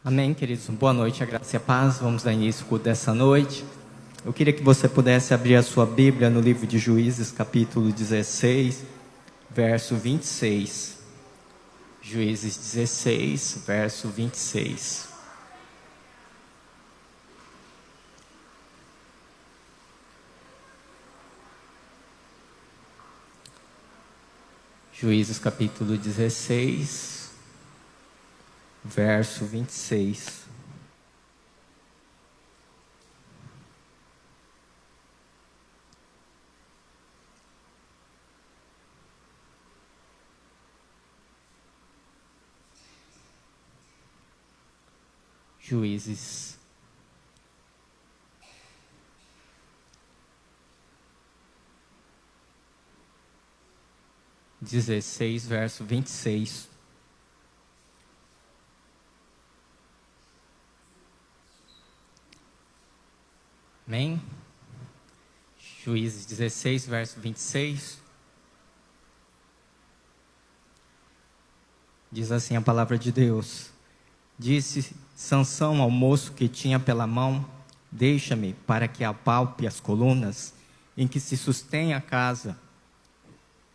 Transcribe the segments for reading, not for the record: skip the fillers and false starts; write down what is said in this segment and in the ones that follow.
Amém, queridos. Boa noite, a graça e a paz. Vamos dar início ao culto dessa noite. Eu queria que você pudesse abrir a sua Bíblia no livro de Juízes, capítulo 16, verso 26. Juízes 16, verso 26. Juízes, capítulo 16, verso 26. Juízes 16, verso 26. Amém? Juízes 16, verso 26. Diz assim a palavra de Deus: Disse Sansão ao moço que tinha pela mão: Deixa-me para que apalpe as colunas em que se sustém a casa,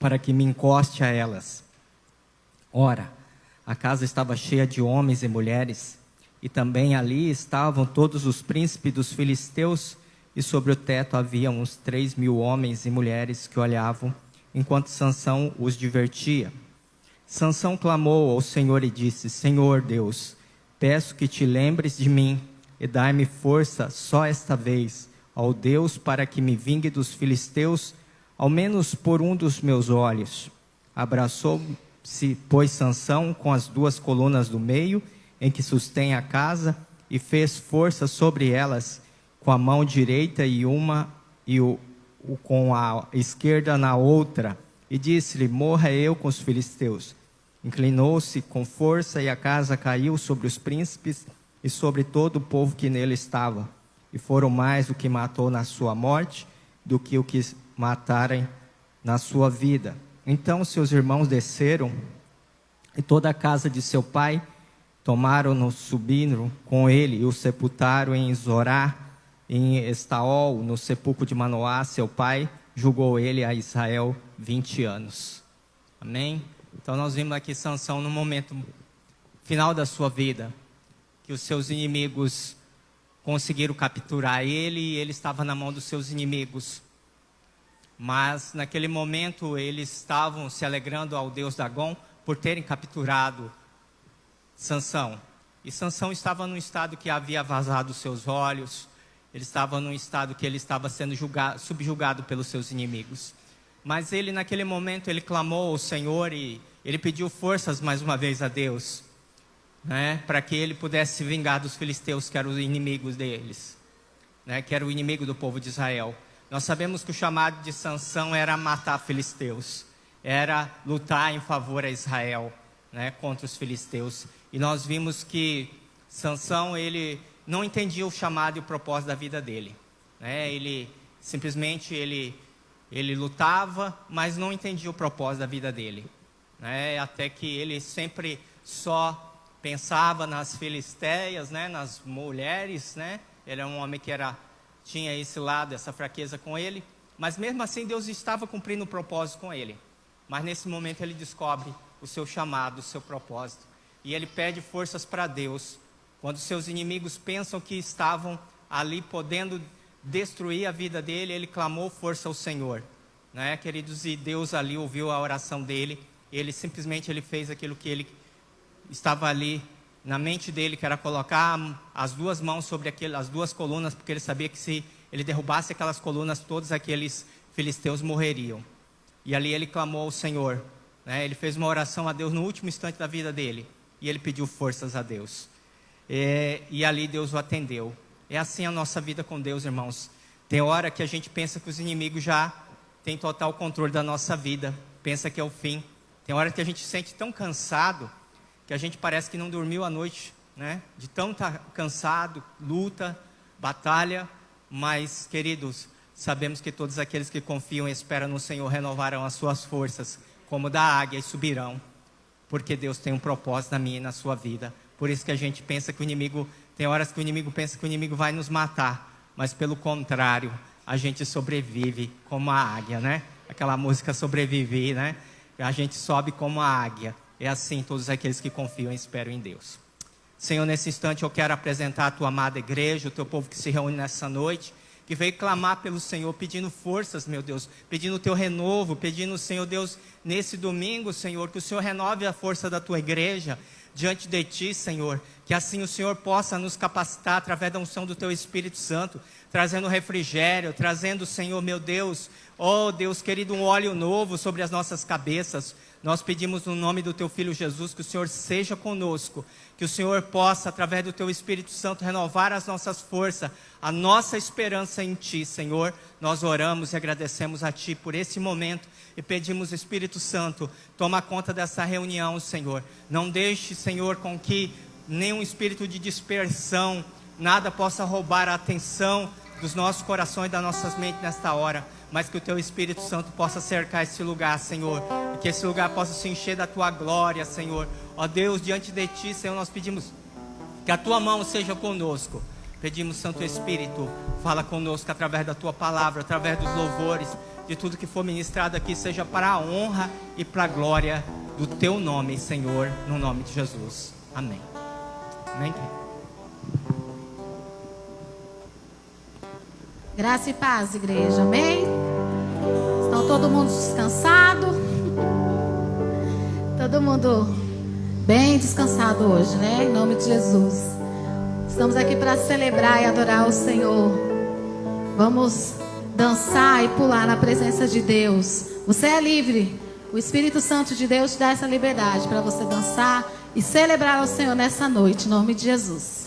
para que me encoste a elas. Ora, a casa estava cheia de homens e mulheres, e também ali estavam todos os príncipes dos filisteus, e sobre o teto havia uns 3.000 homens e mulheres que olhavam, enquanto Sansão os divertia. Sansão clamou ao Senhor e disse: Senhor Deus, peço que te lembres de mim e dai-me força só esta vez, ó Deus, para que me vingue dos filisteus, ao menos por um dos meus olhos. Abraçou-se, pois, Sansão com as duas colunas do meio, em que sustém a casa, e fez força sobre elas com a mão direita com a esquerda na outra, e disse-lhe: Morra eu com os filisteus. Inclinou-se com força, e a casa caiu sobre os príncipes e sobre todo o povo que nele estava. E foram mais o que matou na sua morte do que o que matarem na sua vida. Então seus irmãos desceram, e toda a casa de seu pai tomaram-no, subiram com ele, e o sepultaram em Zorá, em Estaol, no sepulcro de Manoá, seu pai. Julgou ele a Israel 20 anos. Amém? Então nós vimos aqui Sansão no momento final da sua vida, que os seus inimigos conseguiram capturar ele, e ele estava na mão dos seus inimigos. Mas naquele momento eles estavam se alegrando ao deus Dagom por terem capturado Sansão. E Sansão estava num estado que havia vazado os seus olhos, ele estava num estado que ele estava sendo subjugado pelos seus inimigos. Mas ele, naquele momento, ele clamou ao Senhor e ele pediu forças mais uma vez a Deus, né, para que ele pudesse se vingar dos filisteus, que eram os inimigos deles, né, que era o inimigo do povo de Israel. Nós sabemos que o chamado de Sansão era matar filisteus, era lutar em favor a Israel, né, contra os filisteus. E nós vimos que Sansão, ele não entendia o chamado e o propósito da vida dele, né? Ele simplesmente ele lutava, mas não entendia o propósito da vida dele, né? Até que ele sempre só pensava nas filisteias, né, nas mulheres, né? Ele era um homem que tinha esse lado, essa fraqueza com ele, mas mesmo assim Deus estava cumprindo o propósito com ele. Mas nesse momento ele descobre o seu chamado, o seu propósito, e ele pede forças para Deus. Quando seus inimigos pensam que estavam ali podendo destruir a vida dele, ele clamou força ao Senhor, né, queridos? E Deus ali ouviu a oração dele. Ele simplesmente fez aquilo que ele estava ali na mente dele, que era colocar as duas mãos sobre as duas colunas, porque ele sabia que se ele derrubasse aquelas colunas, todos aqueles filisteus morreriam. E ali ele clamou ao Senhor, né? Ele fez uma oração a Deus no último instante da vida dele, e ele pediu forças a Deus. E ali Deus o atendeu. É assim a nossa vida com Deus, irmãos. Tem hora que a gente pensa que os inimigos já têm total controle da nossa vida, pensa que é o fim. Tem hora que a gente se sente tão cansado, que a gente parece que não dormiu a noite, né? De tão estar cansado, luta, batalha. Mas, queridos, sabemos que todos aqueles que confiam e esperam no Senhor renovarão as suas forças, como da águia, e subirão. Porque Deus tem um propósito na minha e na sua vida. Por isso que a gente pensa que o inimigo, tem horas que o inimigo pensa que o inimigo vai nos matar, mas pelo contrário, a gente sobrevive como a águia, né? Aquela música Sobreviver, né? A gente sobe como a águia. É assim todos aqueles que confiam e esperam em Deus. Senhor, nesse instante eu quero apresentar a tua amada igreja, o teu povo que se reúne nessa noite, que veio clamar pelo Senhor, pedindo forças, meu Deus, pedindo o teu renovo, pedindo, Senhor Deus, nesse domingo, Senhor, que o Senhor renove a força da tua igreja diante de ti, Senhor, que assim o Senhor possa nos capacitar através da unção do teu Espírito Santo, trazendo refrigério, trazendo, Senhor, meu Deus, oh Deus querido, um óleo novo sobre as nossas cabeças. Nós pedimos no nome do teu Filho Jesus que o Senhor seja conosco, que o Senhor possa, através do teu Espírito Santo, renovar as nossas forças, a nossa esperança em ti, Senhor. Nós oramos e agradecemos a ti por esse momento e pedimos, Espírito Santo, toma conta dessa reunião, Senhor. Não deixe, Senhor, com que nenhum espírito de dispersão, nada possa roubar a atenção dos nossos corações e das nossas mentes nesta hora, mas que o teu Espírito Santo possa cercar esse lugar, Senhor, e que esse lugar possa se encher da tua glória, Senhor. Ó Deus, diante de ti, Senhor, nós pedimos que a tua mão seja conosco. Pedimos, Santo Espírito, fala conosco através da tua palavra, através dos louvores, de tudo que for ministrado aqui, seja para a honra e para a glória do teu nome, Senhor, no nome de Jesus. Amém. Amém. Graça e paz, igreja, amém? Estão todo mundo descansado? Todo mundo bem descansado hoje, né? Em nome de Jesus. Estamos aqui para celebrar e adorar o Senhor. Vamos dançar e pular na presença de Deus. Você é livre. O Espírito Santo de Deus te dá essa liberdade para você dançar e celebrar ao Senhor nessa noite, em nome de Jesus.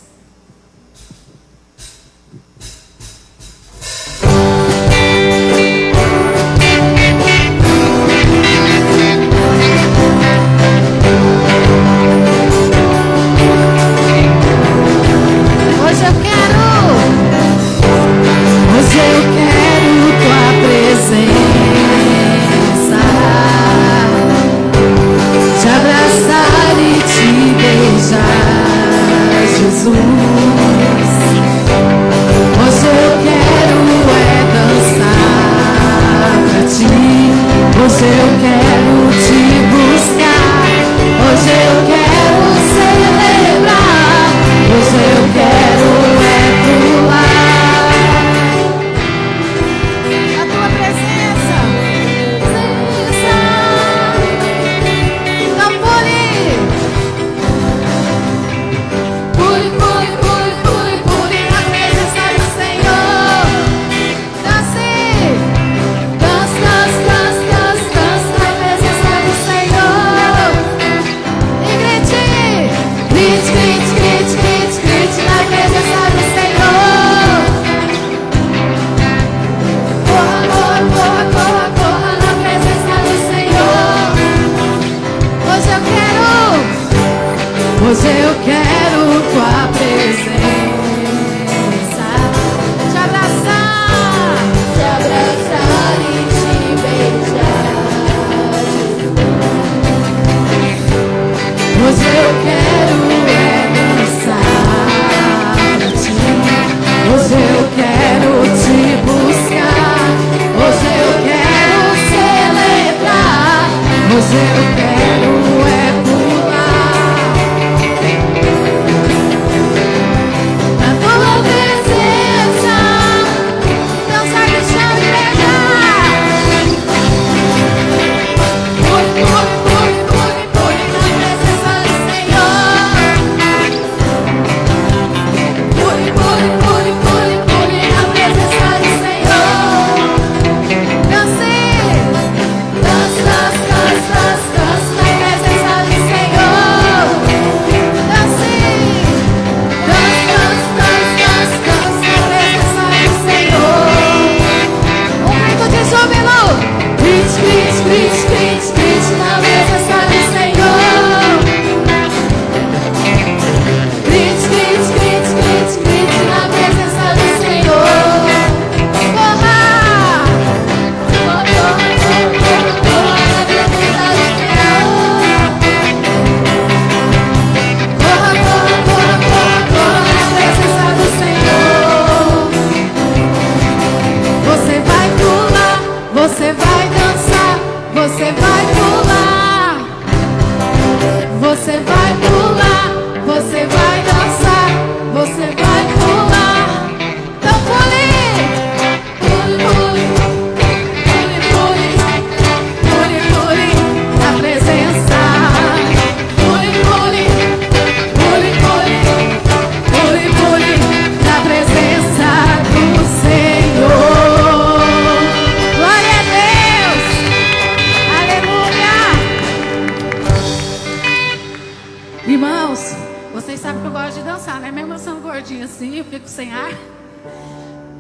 sabe que eu gosto de dançar, né? Mesmo eu sendo gordinha assim, eu fico sem ar.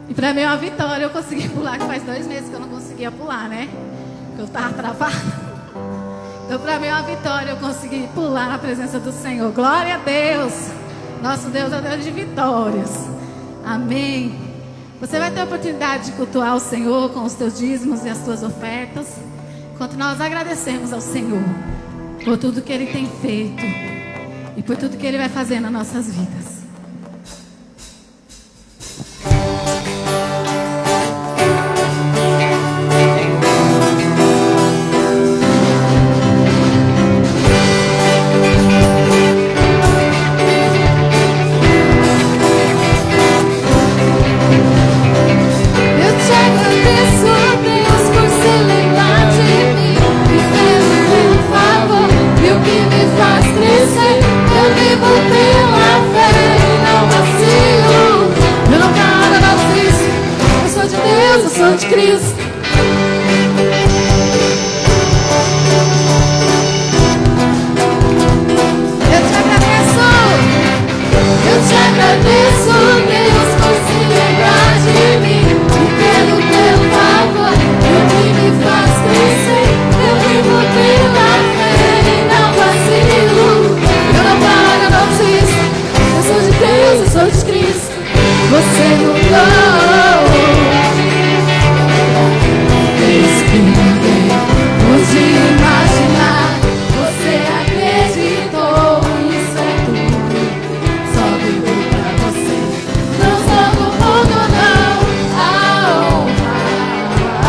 E pra mim é uma vitória eu consegui pular, que faz 2 meses que eu não conseguia pular, né? Porque eu tava travada. Então pra mim é uma vitória eu conseguir pular na presença do Senhor. Glória a Deus. Nosso Deus é Deus de vitórias. Amém. Você vai ter a oportunidade de cultuar o Senhor com os teus dízimos e as tuas ofertas, enquanto nós agradecemos ao Senhor por tudo que Ele tem feito e por tudo que Ele vai fazer nas nossas vidas. De Cristo. Eu te agradeço, Deus, por se lembrar de mim e pelo teu favor, o que me faz crescer. Eu vivo pela fé e não vacilo. Eu não paro, eu não desisto. Eu sou de Deus, eu sou de Cristo. Você mudou. Ninguém pôde imaginar, você acreditou, isso é tudo, só vivo pra você. Não sou do mundo não, a honra,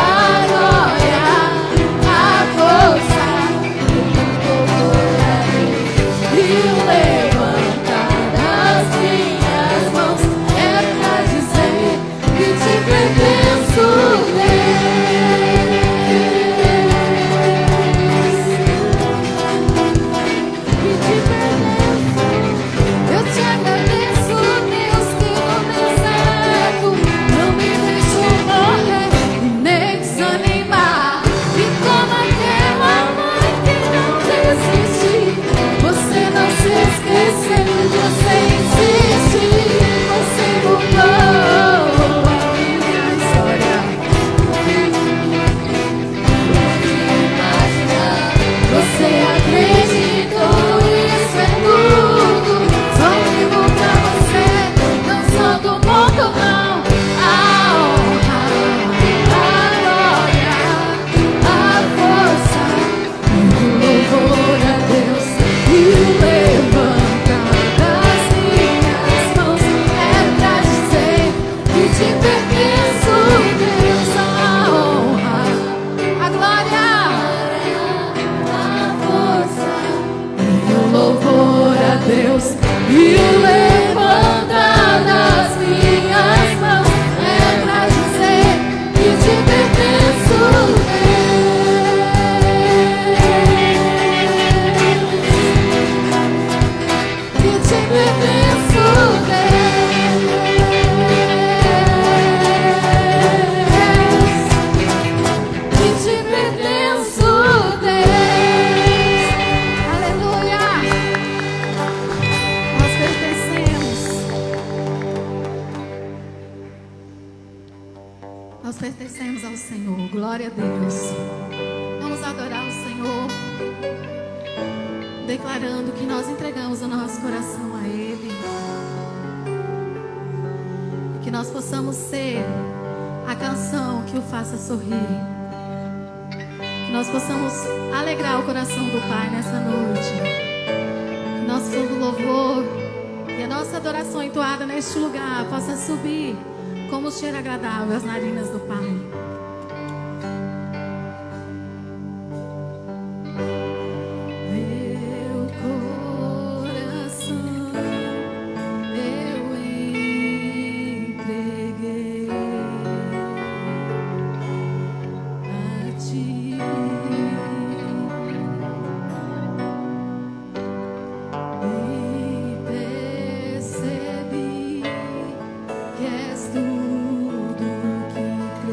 a glória, a força, o louvor a Deus e o levantar das minhas mãos é pra dizer que te pertenço, Deus. Nós pertencemos ao Senhor, glória a Deus. Vamos adorar o Senhor, declarando que nós entregamos o nosso coração a Ele, que nós possamos ser a canção que o faça sorrir, que nós possamos alegrar o coração do Pai nessa noite, que nosso louvor e a nossa adoração entoada neste lugar possa subir como um cheiro agradável às narinas do Pai. Tudo que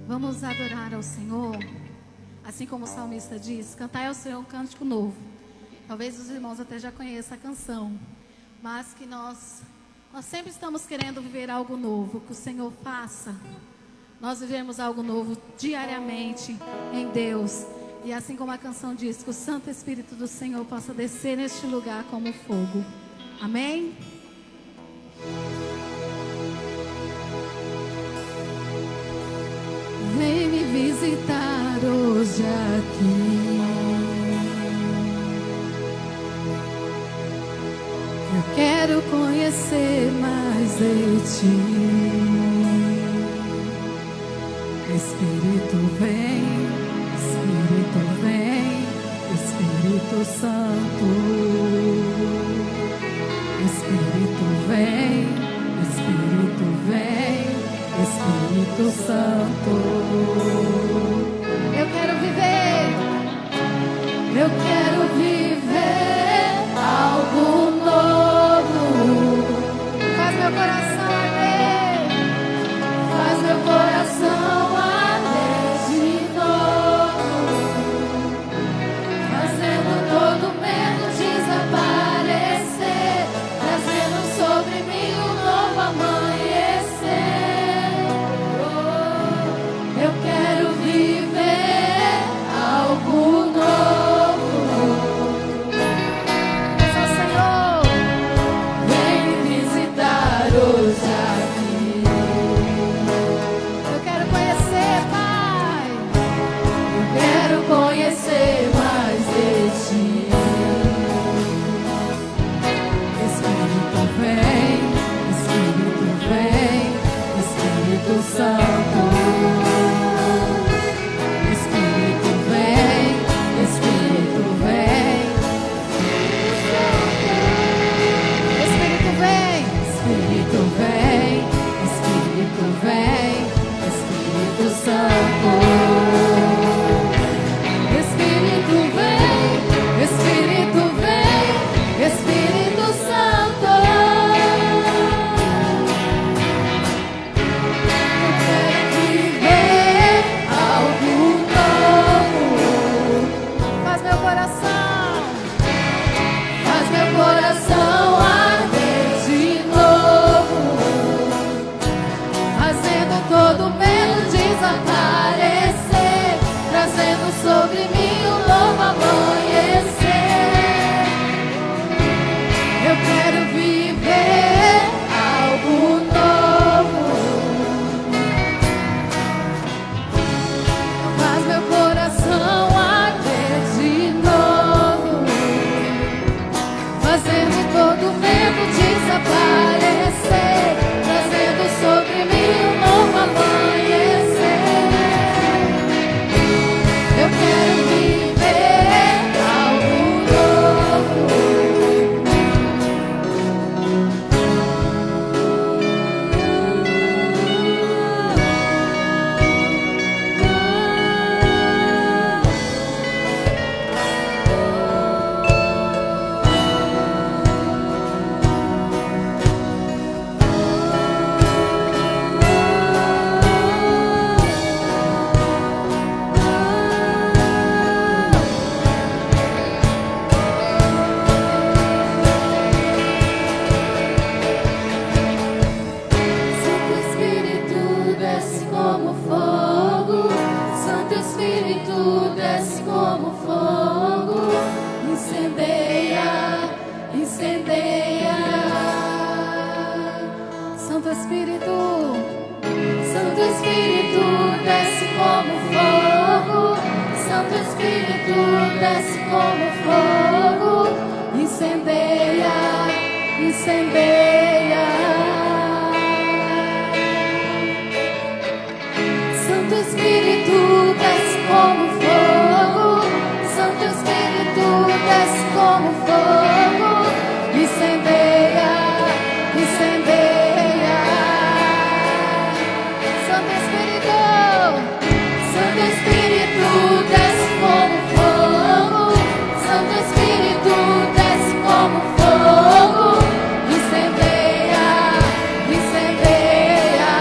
Vamos adorar ao Senhor, assim como o salmista diz, cantai ao Senhor um cântico novo. Talvez os irmãos até já conheçam a canção, mas que nós sempre estamos querendo viver algo novo, que o Senhor faça. Nós vivemos algo novo diariamente em Deus. E assim como a canção diz, que o Santo Espírito do Senhor possa descer neste lugar como fogo. Amém? Vem me visitar hoje aqui. Eu quero conhecer mais de ti. Espírito vem, Espírito vem, Espírito Santo. Espírito vem, Espírito vem, Espírito Santo. Eu quero viver. Eu quero viver algo novo. Faz meu coração arder. Faz meu coração arder de novo, fazendo todo medo desaparecer, trazendo sobre mim um novo amanhecer. Eu quero viver algo novo. Só o Senhor. Vem me visitar hoje aqui. Eu quero conhecer, Pai. Eu quero conhecer mais de ti. Espírito vem, Espírito Santo. Espírito vem, Espírito vem. Espírito vem. Espírito vem, Espírito vem, Espírito Santo. Espírito vem, Espírito vem, Espírito Santo. Eu quero viver algo novo. Faz meu coração. Faz meu coração arder de novo, fazendo todo medo desaparecer, trazendo sobre mim um novo amanhecer. Eu quero viver algo novo. Faz meu coração arder de novo, fazendo todo medo desaparecer, trazendo sobre mim um novo amanhecer. Eu quero viver algo novo. Santo Espírito desce como fogo, Santo Espírito desce como fogo, incendeia, incendeia. Santo Espírito. Santo Espírito desce como fogo, Santo Espírito desce como fogo, incendeia, incendeia. Santo Espírito desce como fogo, Santo Espírito desce como fogo, incendeia, incendeia. Santo Espírito. Santo Espírito desce como fogo, Santo Espírito desce como fogo, incendeia, incendeia.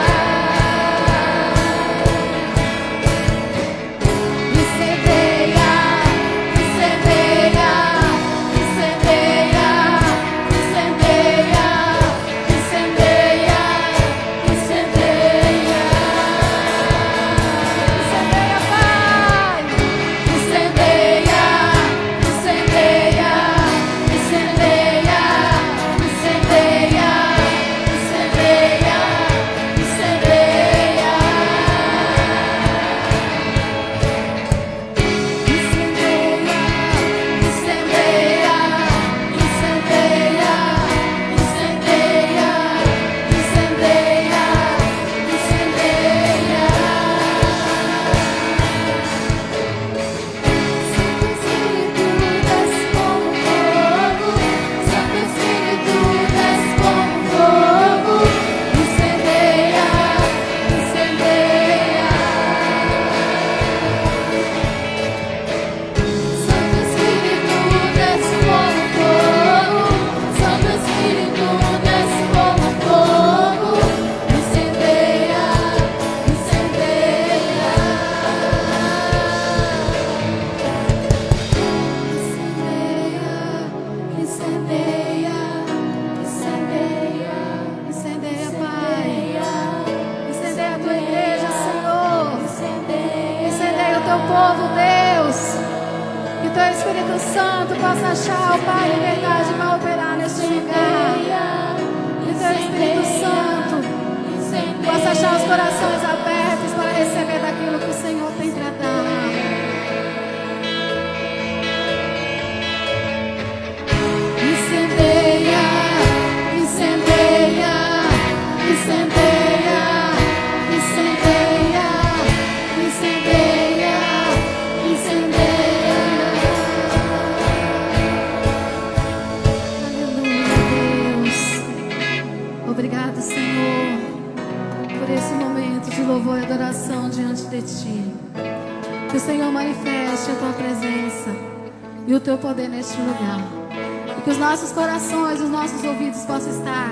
teu povo, Deus. Que teu Espírito Santo possa achar, ó Pai, liberdade vai operar neste lugar. Que teu Espírito Santo possa achar os corações abertos para receber daquilo que o Senhor tem para dar. Incendeia, incendeia, incendeia, incendeia, incendeia, incendeia. Aleluia, Deus. Obrigado, Senhor, por esse momento de louvor e adoração diante de Ti. Que o Senhor manifeste a Tua presença e o Teu poder neste lugar. E que os nossos corações, os nossos ouvidos possam estar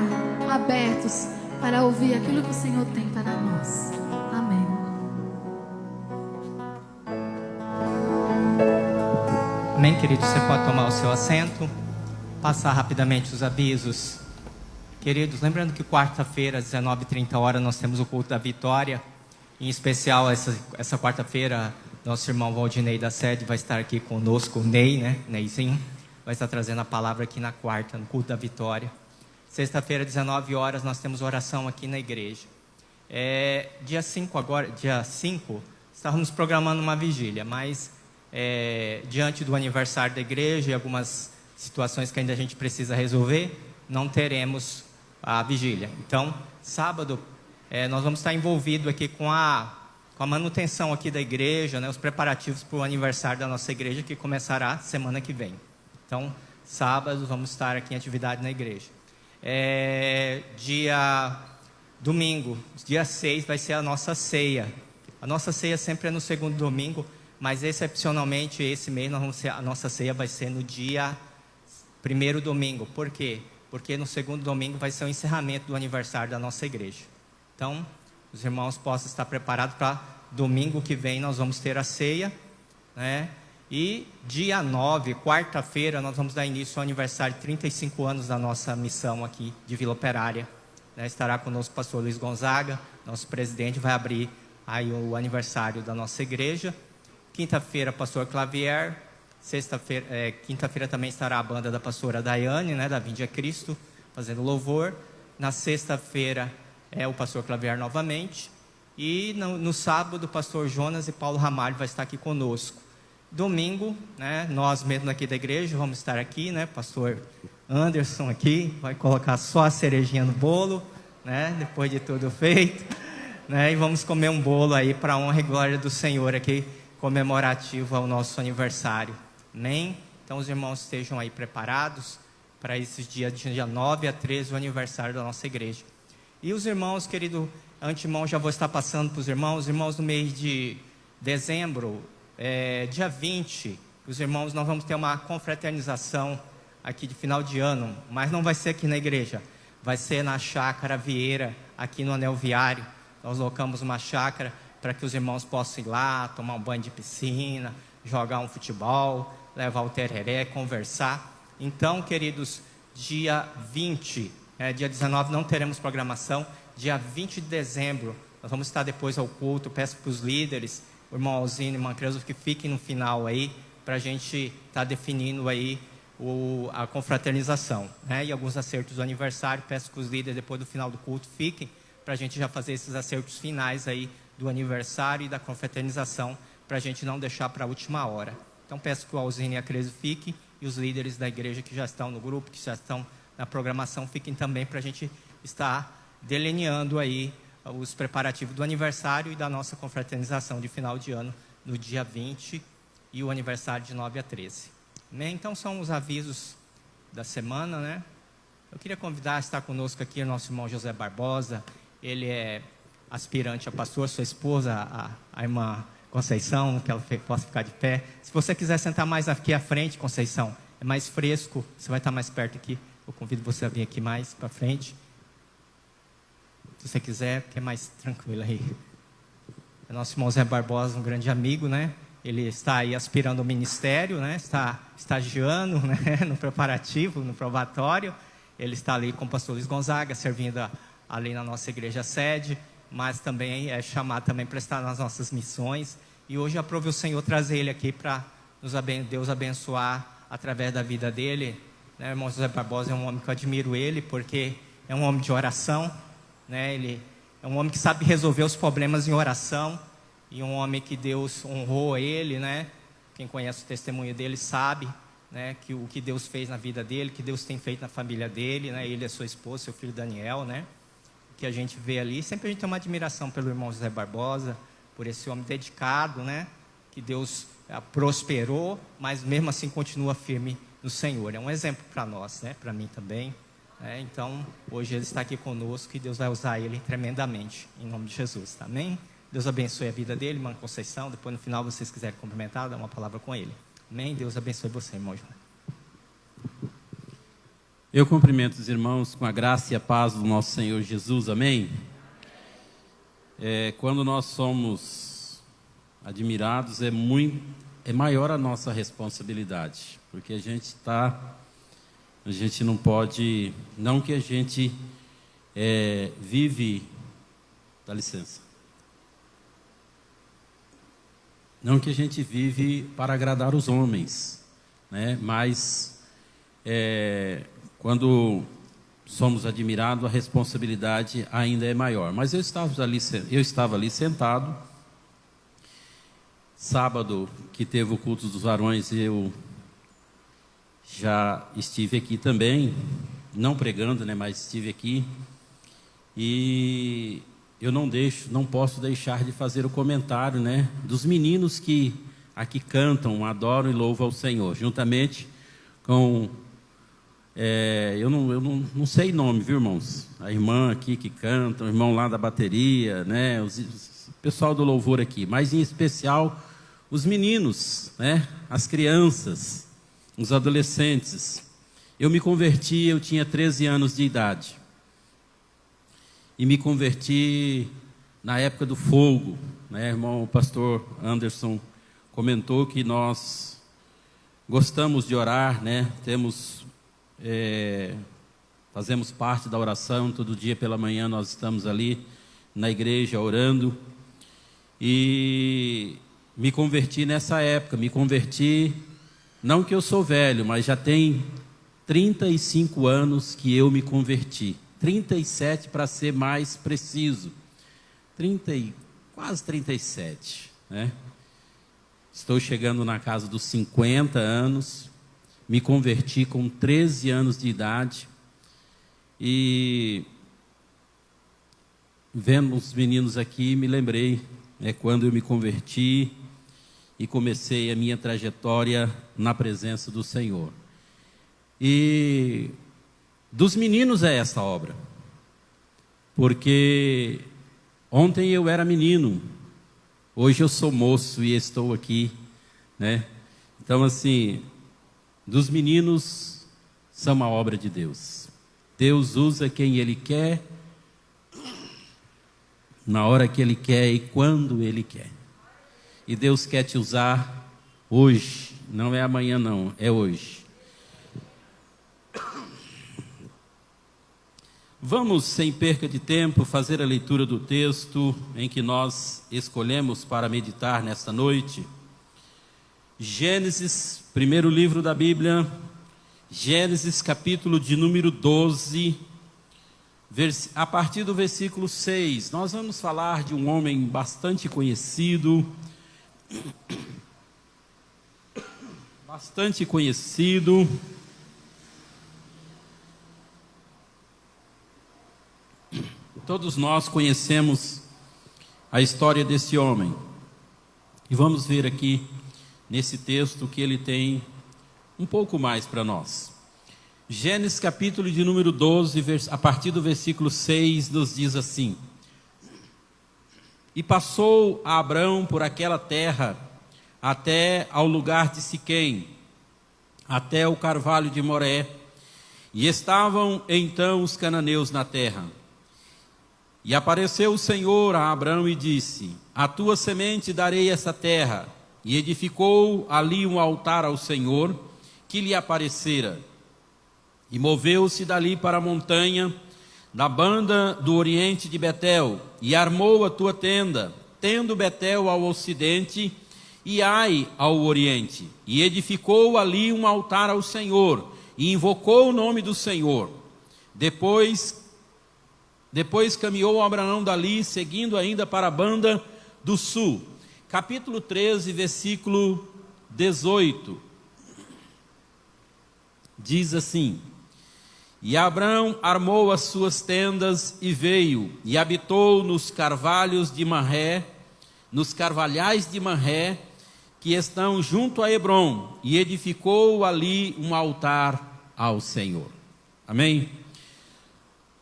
abertos para ouvir aquilo que o Senhor tem para nós. Amém. Amém, querido? Você pode tomar o seu assento, passar rapidamente os avisos. Queridos, lembrando que quarta-feira, às 19h30, nós temos o culto da vitória. Em especial, essa quarta-feira, nosso irmão Valdinei da sede vai estar aqui conosco, o Ney, né? Neyzinho, vai estar trazendo a palavra aqui na quarta, no culto da vitória. Sexta-feira, 19h, nós temos oração aqui na igreja. Dia 5, estávamos programando uma vigília, mas diante do aniversário da igreja e algumas situações que ainda a gente precisa resolver, não teremos a vigília. Então, sábado, nós vamos estar envolvidos aqui com a manutenção aqui da igreja, né, os preparativos para o aniversário da nossa igreja, que começará semana que vem. Então, sábado, vamos estar aqui em atividade na igreja. Domingo, dia 6, vai ser a nossa ceia. A nossa ceia sempre é no segundo domingo, mas excepcionalmente esse mês a nossa ceia vai ser no dia 1º domingo. Por quê? Porque no segundo domingo vai ser o encerramento do aniversário da nossa igreja. Então, os irmãos possam estar preparados para domingo que vem nós vamos ter a ceia, né? E dia 9, quarta-feira, nós vamos dar início ao aniversário de 35 anos da nossa missão aqui de Vila Operária. Estará conosco o pastor Luiz Gonzaga, nosso presidente, vai abrir aí o aniversário da nossa igreja. Quinta-feira, pastor Clavier. Quinta-feira também estará a banda da pastora Daiane, né, da Vinde a Cristo, fazendo louvor. Na sexta-feira o pastor Clavier novamente. E no sábado, o pastor Jonas e Paulo Ramalho vai estar aqui conosco. Domingo, né, nós mesmos aqui da igreja vamos estar aqui, né, pastor Anderson aqui, vai colocar só a cerejinha no bolo, né, depois de tudo feito, né, e vamos comer um bolo aí para a honra e glória do Senhor aqui, comemorativo ao nosso aniversário. Amém? Então os irmãos estejam aí preparados para esses dias, de dia 9 a 13, o aniversário da nossa igreja. E os irmãos, querido antemão, já vou estar passando para os irmãos no mês de dezembro, dia 20, os irmãos, nós vamos ter uma confraternização aqui de final de ano, mas não vai ser aqui na igreja, vai ser na Chácara Vieira, aqui no Anel Viário. Nós locamos uma chácara para que os irmãos possam ir lá, tomar um banho de piscina, jogar um futebol, levar o tereré, conversar. Então, queridos, dia 20, dia 19 não teremos programação, dia 20 de dezembro, nós vamos estar depois ao culto. Peço para os líderes, o irmão Alzino e o irmão Creuso, que fiquem no final aí, para a gente estar definindo aí a confraternização, né? E alguns acertos do aniversário. Peço que os líderes, depois do final do culto, fiquem, para a gente já fazer esses acertos finais aí do aniversário e da confraternização, para a gente não deixar para a última hora. Então peço que o Alzino e a Creuso fiquem, e os líderes da igreja que já estão no grupo, que já estão na programação, fiquem também, para a gente estar delineando aí os preparativos do aniversário e da nossa confraternização de final de ano, no dia 20, e o aniversário de 9 a 13. Amém? Então são os avisos da semana, né? Eu queria convidar a estar conosco aqui o nosso irmão José Barbosa. Ele é aspirante a pastor, sua esposa, a irmã Conceição, que ela possa ficar de pé. Se você quiser sentar mais aqui à frente, Conceição, é mais fresco, você vai estar mais perto aqui. Eu convido você a vir aqui mais para frente. Se você quiser, que é mais tranquilo aí. O nosso irmão Zé Barbosa, um grande amigo, né? Ele está aí aspirando ao ministério, né? Está estagiando, né? No preparativo, no probatório. Ele está ali com o pastor Luiz Gonzaga, servindo ali na nossa igreja sede, mas também é chamado também para estar nas nossas missões. E hoje aprove o Senhor trazer ele aqui para Deus abençoar através da vida dele, né? O irmão José Barbosa é um homem que eu admiro ele, porque é um homem de oração, né? Ele é um homem que sabe resolver os problemas em oração, e um homem que Deus honrou ele, né? Quem conhece o testemunho dele sabe, né, que o que Deus fez na vida dele, que Deus tem feito na família dele, né? Ele e a sua esposa, seu filho Daniel, né? Que a gente vê ali, sempre a gente tem uma admiração pelo irmão José Barbosa, por esse homem dedicado, né? Que Deus prosperou, mas mesmo assim continua firme no Senhor. É um exemplo para nós, né? Para mim também. Então, hoje ele está aqui conosco e Deus vai usar ele tremendamente, em nome de Jesus, amém? Deus abençoe a vida dele, irmã Conceição. Depois no final, vocês quiserem cumprimentar, dá uma palavra com ele, amém? Deus abençoe você, irmão João. Eu cumprimento os irmãos com a graça e a paz do nosso Senhor Jesus, amém? Quando nós somos admirados, é maior a nossa responsabilidade, porque a gente não pode, não que a gente vive, dá licença, não que a gente vive para agradar os homens, né? Mas quando somos admirados, a responsabilidade ainda é maior. Mas eu estava ali sentado. Sábado, que teve o culto dos varões, eu já estive aqui também, não pregando, né, mas estive aqui. E eu não posso deixar de fazer o comentário, né, dos meninos que aqui cantam, adoram e louvam ao Senhor, juntamente com... eu não sei nome, viu, irmãos? A irmã aqui que canta, o irmão lá da bateria, né? O pessoal do louvor aqui, mas em especial os meninos, né? As crianças, os adolescentes. Eu me converti, eu tinha 13 anos de idade. E me converti na época do fogo, né? O pastor Anderson comentou que nós gostamos de orar, né? Fazemos parte da oração, todo dia pela manhã nós estamos ali na igreja orando, e me converti nessa época, não que eu sou velho, mas já tem 35 anos que eu me converti, 37 para ser mais preciso, quase 37, né? Estou chegando na casa dos 50 anos, me converti com 13 anos de idade, e vendo os meninos aqui, me lembrei, quando eu me converti e comecei a minha trajetória na presença do Senhor. E dos meninos é essa obra, porque ontem eu era menino, hoje eu sou moço e estou aqui, né? Então, assim, dos meninos são a obra de Deus. Deus usa quem Ele quer, na hora que Ele quer e quando Ele quer. E Deus quer te usar hoje, não é amanhã não, é hoje. Vamos, sem perca de tempo, fazer a leitura do texto em que nós escolhemos para meditar nesta noite. Gênesis, primeiro livro da Bíblia, Gênesis capítulo de número 12, a partir do versículo 6. Nós vamos falar de um homem bastante conhecido, todos nós conhecemos a história desse homem, e vamos ver aqui nesse texto que ele tem um pouco mais para nós. Gênesis capítulo de número 12, a partir do versículo 6, nos diz assim: E passou Abrão por aquela terra, até ao lugar de Siquém, até o carvalho de Moré, e estavam então os cananeus na terra. E apareceu o Senhor a Abrão e disse: A tua semente darei essa terra. E edificou ali um altar ao Senhor, que lhe aparecera. E moveu-se dali para a montanha, da banda do oriente de Betel, e armou a tua tenda tendo Betel ao ocidente e Ai ao oriente. E edificou ali um altar ao Senhor, e invocou o nome do Senhor. Depois caminhou Abraão dali, seguindo ainda para a banda do sul. Capítulo 13, versículo 18. Diz assim: E Abraão armou as suas tendas e veio, e habitou nos carvalhais de Manré, que estão junto a Hebrom, e edificou ali um altar ao Senhor. Amém?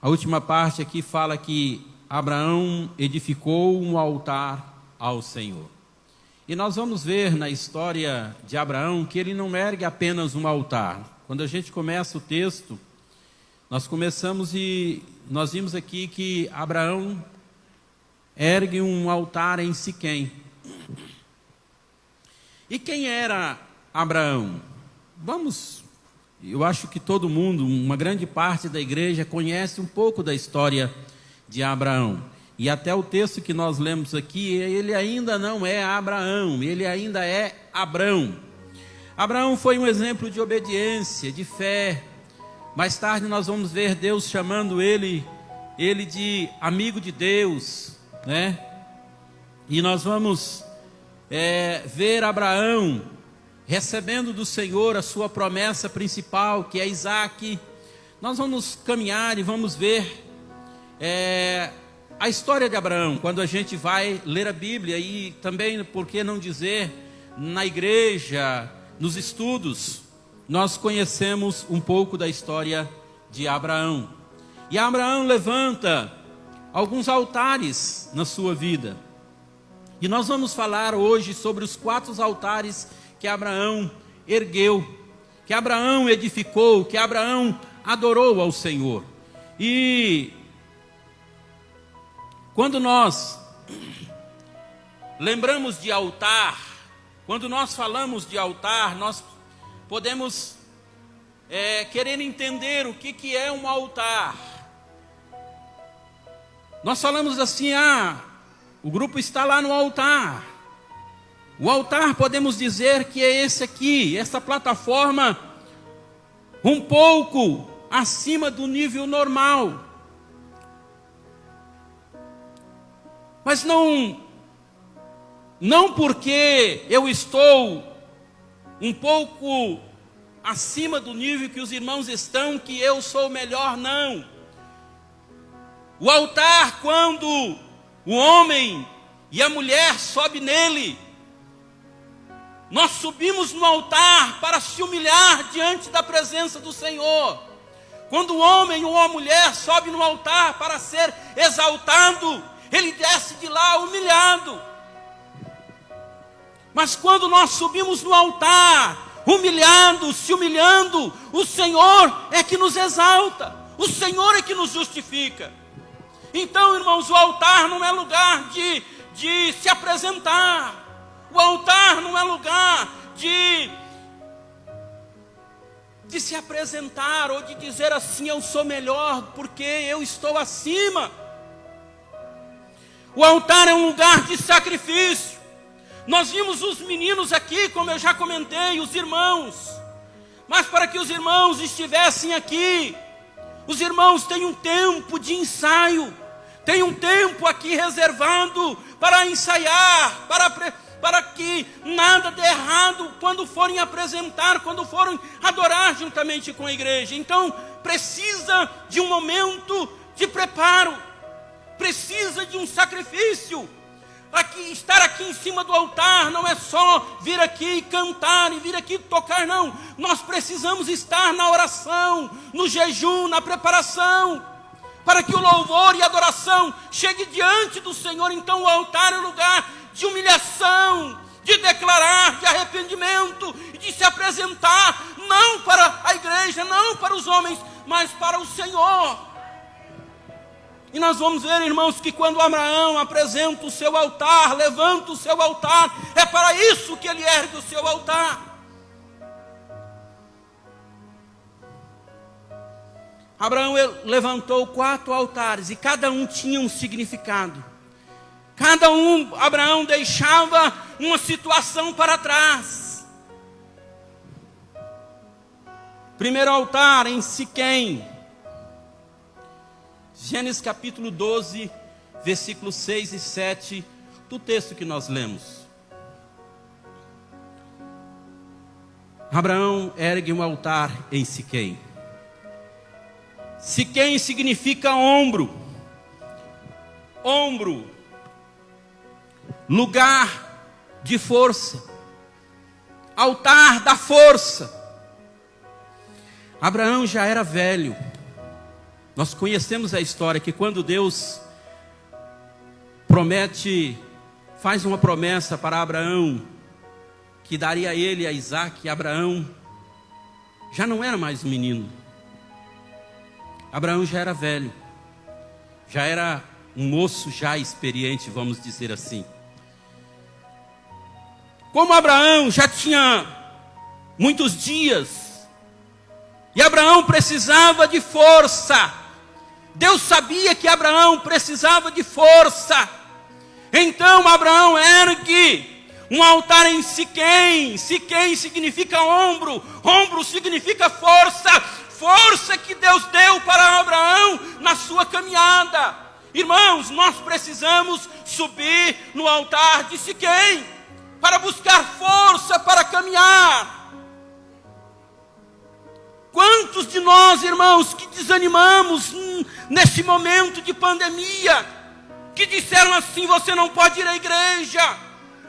A última parte aqui fala que Abraão edificou um altar ao Senhor. E nós vamos ver na história de Abraão que ele não ergue apenas um altar. Quando a gente começa o texto, nós vimos aqui que Abraão ergue um altar em Siquém. E quem era Abraão? Eu acho que todo mundo, uma grande parte da igreja conhece um pouco da história de Abraão. E até o texto que nós lemos aqui, ele ainda não é Abraão, ele ainda é Abrão. Abraão foi um exemplo de obediência, de fé. Mais tarde nós vamos ver Deus chamando ele de amigo de Deus, né? E nós vamos ver Abraão recebendo do Senhor a sua promessa principal, que é Isaque. Nós vamos caminhar e vamos ver a história de Abraão, quando a gente vai ler a Bíblia, e também, por que não dizer, na igreja, nos estudos, nós conhecemos um pouco da história de Abraão. E Abraão levanta alguns altares na sua vida. E nós vamos falar hoje sobre os 4 altares que Abraão ergueu, que Abraão edificou, que Abraão adorou ao Senhor. E quando nós lembramos de altar, quando nós falamos de altar, nós podemos querer entender o que é um altar. Nós falamos assim, o grupo está lá no altar. O altar, podemos dizer que é esse aqui, essa plataforma um pouco acima do nível normal. Mas não porque eu estou um pouco acima do nível que os irmãos estão, que eu sou melhor, não. O altar, quando o homem e a mulher sobem nele, nós subimos no altar para se humilhar diante da presença do Senhor. Quando o homem ou a mulher sobe no altar para ser exaltado, ele desce de lá humilhado. Mas quando nós subimos no altar, se humilhando, o Senhor é que nos exalta, o Senhor é que nos justifica. Então, irmãos, o altar não é lugar de se apresentar. O altar não é lugar de se apresentar ou de dizer assim, eu sou melhor porque eu estou acima. O altar é um lugar de sacrifício. Nós vimos os meninos aqui, como eu já comentei, os irmãos. Mas para que os irmãos estivessem aqui, os irmãos têm um tempo de ensaio, tem um tempo aqui reservado para ensaiar, para que nada dê errado quando forem apresentar, quando forem adorar juntamente com a igreja. Então, precisa de um momento de preparo, precisa de um sacrifício. Estar aqui em cima do altar não é só vir aqui cantar e vir aqui tocar, não. Nós precisamos estar na oração, no jejum, na preparação, para que o louvor e a adoração chegue diante do Senhor. Então o altar é lugar de humilhação, de declarar, de arrependimento, de se apresentar, não para a igreja, não para os homens, mas para o Senhor. E nós vamos ver, irmãos, que quando Abraão apresenta o seu altar, levanta o seu altar, é para isso que ele ergue o seu altar. Abraão levantou 4 altares e cada um tinha um significado. Abraão deixava uma situação para trás. Primeiro altar em Siquém. Gênesis capítulo 12, versículos 6 e 7, do texto que nós lemos. Abraão ergue um altar em Siquém. Siquém significa ombro. Ombro. Lugar de força. Altar da força. Abraão já era velho. Nós conhecemos a história que quando Deus faz uma promessa para Abraão, que daria a ele, a Isaac, Abraão já não era mais um menino. Abraão já era velho, já era um moço já experiente, vamos dizer assim. Como Abraão já tinha muitos dias, e Abraão precisava de força, Deus sabia que Abraão precisava de força, então Abraão ergue um altar em Siquém. Siquém significa ombro, ombro significa força, força que Deus deu para Abraão na sua caminhada. Irmãos, nós precisamos subir no altar de Siquém para buscar força para caminhar. Quantos de nós, irmãos, que desanimamos nesse momento de pandemia, que disseram assim: você não pode ir à igreja,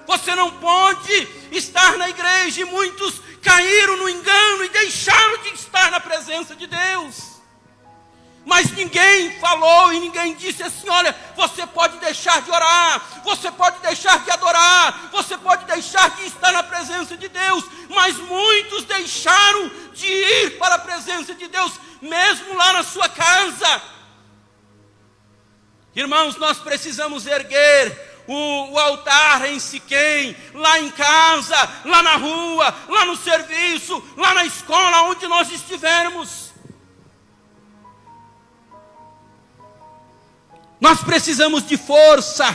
você não pode estar na igreja, e muitos caíram no engano e deixaram de estar na presença de Deus. Mas ninguém falou e ninguém disse assim: olha, você pode deixar de orar, você pode deixar de adorar, você pode deixar de estar na presença de Deus. Mas muitos deixaram de ir para a presença de Deus, mesmo lá na sua casa. Irmãos, nós precisamos erguer o altar em Siquém, lá em casa, lá na rua, lá no serviço, lá na escola, onde nós estivermos. Nós precisamos de força.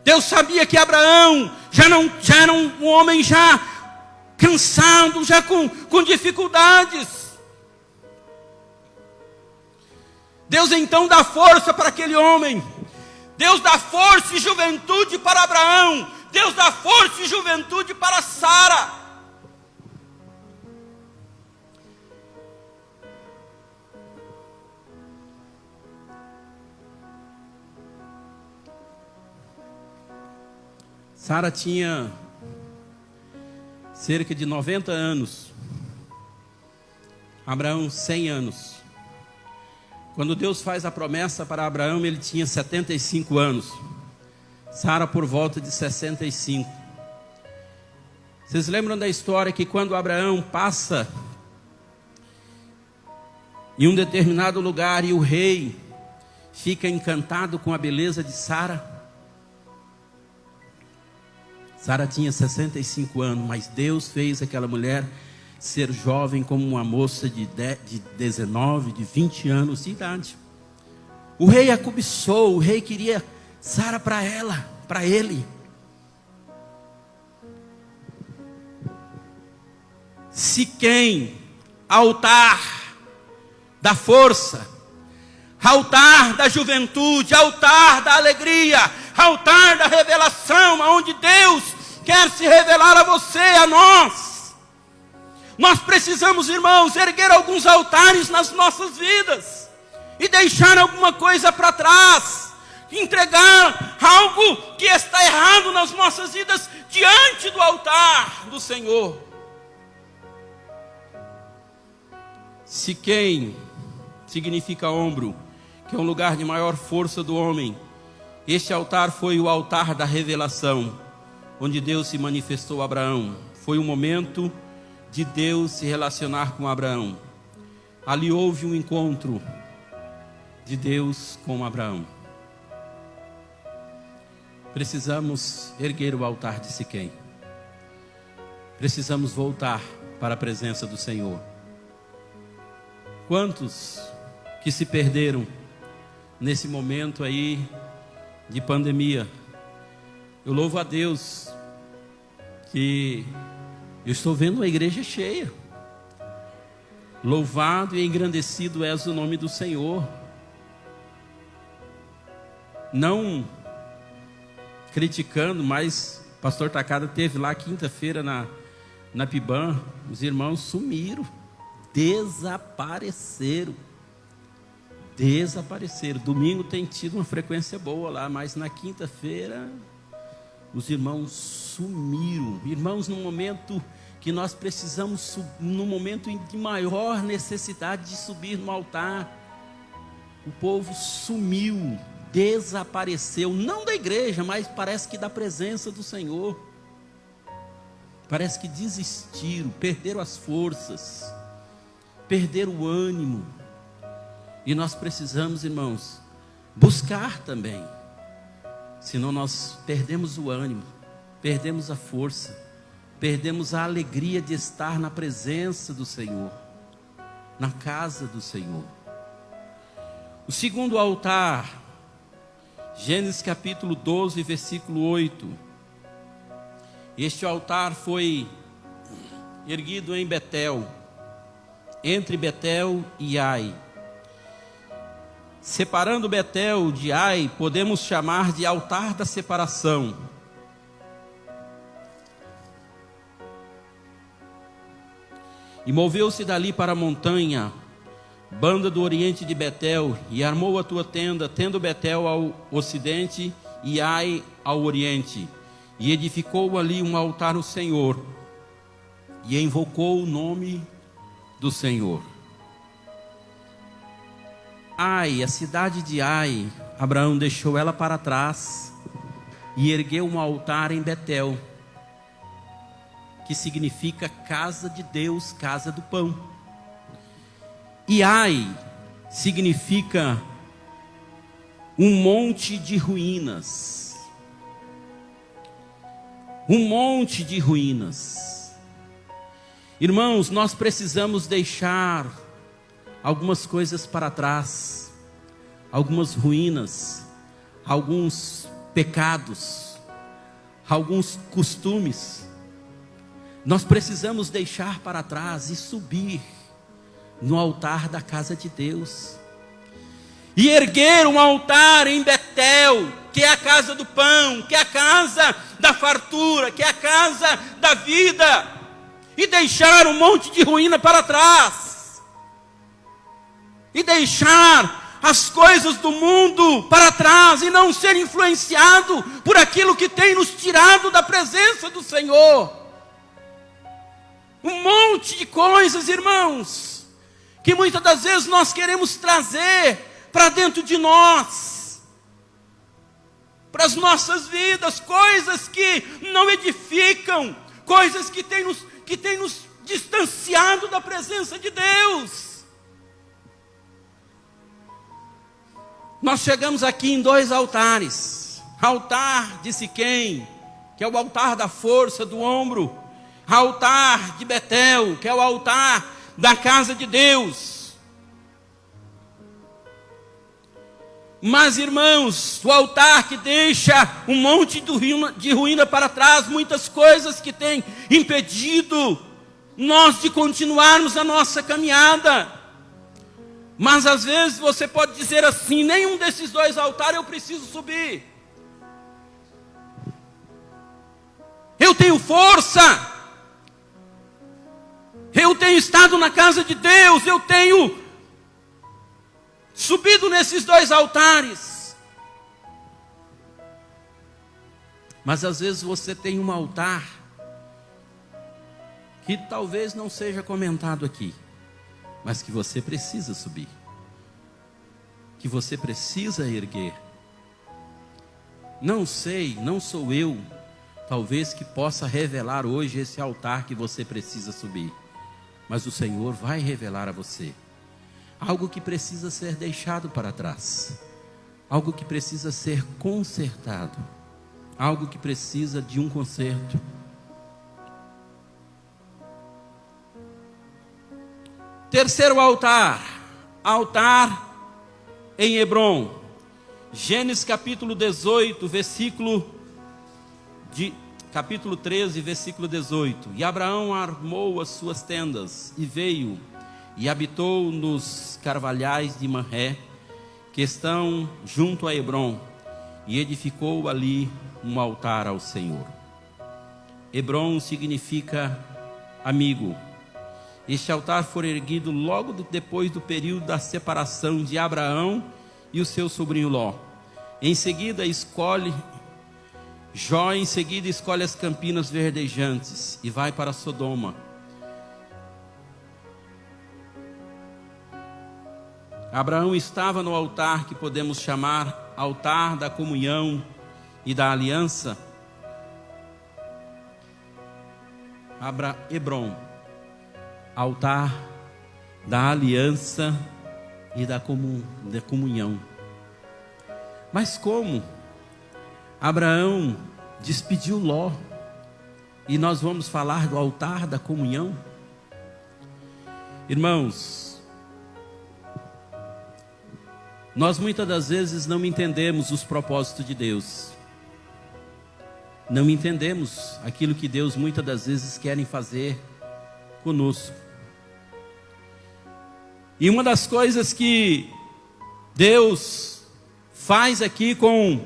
Deus sabia que Abraão já era um homem já cansado, já com dificuldades. Deus então dá força para aquele homem. Deus dá força e juventude para Abraão. Deus dá força e juventude para Sara. Sara tinha cerca de 90 anos. Abraão 100 anos. Quando Deus faz a promessa para Abraão, ele tinha 75 anos. Sara por volta de 65. Vocês lembram da história que quando Abraão passa em um determinado lugar e o rei fica encantado com a beleza de Sara? Sara tinha 65 anos, mas Deus fez aquela mulher ser jovem como uma moça de 19, de 20 anos de idade. O rei a cobiçou, o rei queria Sara para ela, para ele. Siquém, altar da força, altar da juventude, altar da alegria, altar da revelação, onde Deus quer se revelar a você, a nós. Nós precisamos, irmãos, erguer alguns altares nas nossas vidas e deixar alguma coisa para trás, entregar algo que está errado nas nossas vidas diante do altar do Senhor. Siquém significa ombro, que é um lugar de maior força do homem. Este altar foi o altar da revelação, onde Deus se manifestou a Abraão. Foi um momento de Deus se relacionar com Abraão. Ali houve um encontro de Deus com Abraão. Precisamos erguer o altar de Siquém. Precisamos voltar para a presença do Senhor. Quantos que se perderam nesse momento aí de pandemia. Eu louvo a Deus que eu estou vendo uma igreja cheia. Louvado e engrandecido és o nome do Senhor. Não criticando, mas o pastor Takada teve lá quinta-feira na Piban. Os irmãos sumiram, desapareceram. Domingo tem tido uma frequência boa lá, mas na quinta-feira os irmãos sumiram. Irmãos, num momento que nós precisamos, num momento de maior necessidade de subir no altar, o povo sumiu, desapareceu, não da igreja, mas parece que da presença do Senhor. Parece que desistiram, perderam as forças, perderam o ânimo. E nós precisamos, irmãos, buscar também. Senão nós perdemos o ânimo, perdemos a força, perdemos a alegria de estar na presença do Senhor, na casa do Senhor. O segundo altar, Gênesis capítulo 12, versículo 8. Este altar foi erguido em Betel, entre Betel e Ai. Separando Betel de Ai, podemos chamar de altar da separação. E moveu-se dali para a montanha, banda do oriente de Betel, e armou a tua tenda, tendo Betel ao ocidente e Ai ao oriente. E edificou ali um altar ao Senhor, e invocou o nome do Senhor. Ai, a cidade de Ai, Abraão deixou ela para trás, e ergueu um altar em Betel, que significa casa de Deus, casa do pão. E Ai significa um monte de ruínas. Um monte de ruínas. Irmãos, nós precisamos deixar algumas coisas para trás, algumas ruínas, alguns pecados, alguns costumes. Nós precisamos deixar para trás e subir no altar da casa de Deus, e erguer um altar em Betel, que é a casa do pão, que é a casa da fartura, que é a casa da vida, e deixar um monte de ruína para trás, e deixar as coisas do mundo para trás, e não ser influenciado por aquilo que tem nos tirado da presença do Senhor. Um monte de coisas, irmãos, que muitas das vezes nós queremos trazer para dentro de nós, para as nossas vidas, coisas que não edificam, coisas que têm nos distanciado da presença de Deus. Nós chegamos aqui em dois altares: altar de Siquém, que é o altar da força do ombro, altar de Betel, que é o altar da casa de Deus. Mas, irmãos, o altar que deixa um monte de ruína para trás, muitas coisas que têm impedido nós de continuarmos a nossa caminhada. Mas às vezes você pode dizer assim: nenhum desses dois altares eu preciso subir. Eu tenho força, eu tenho estado na casa de Deus, eu tenho subido nesses dois altares. Mas às vezes você tem um altar que talvez não seja comentado aqui, mas que você precisa subir, que você precisa erguer. Não sei, não sou eu, talvez, que possa revelar hoje esse altar que você precisa subir, mas o Senhor vai revelar a você algo que precisa ser deixado para trás, algo que precisa ser consertado, algo que precisa de um conserto. Terceiro altar, altar em Hebrom. Gênesis capítulo 18, capítulo 13, versículo 18. E Abraão armou as suas tendas e veio e habitou nos carvalhais de Manré, que estão junto a Hebrom, e edificou ali um altar ao Senhor. Hebrom significa amigo. Este altar foi erguido logo depois do período da separação de Abraão e o seu sobrinho Ló. Em seguida escolhe as campinas verdejantes e vai para Sodoma. Abraão estava no altar que podemos chamar altar da comunhão e da aliança. Hebrom, altar da aliança e da comunhão. Mas como Abraão despediu Ló, e nós vamos falar do altar da comunhão? Irmãos, nós muitas das vezes não entendemos os propósitos de Deus. Não entendemos aquilo que Deus muitas das vezes quer fazer conosco. E uma das coisas que Deus faz aqui com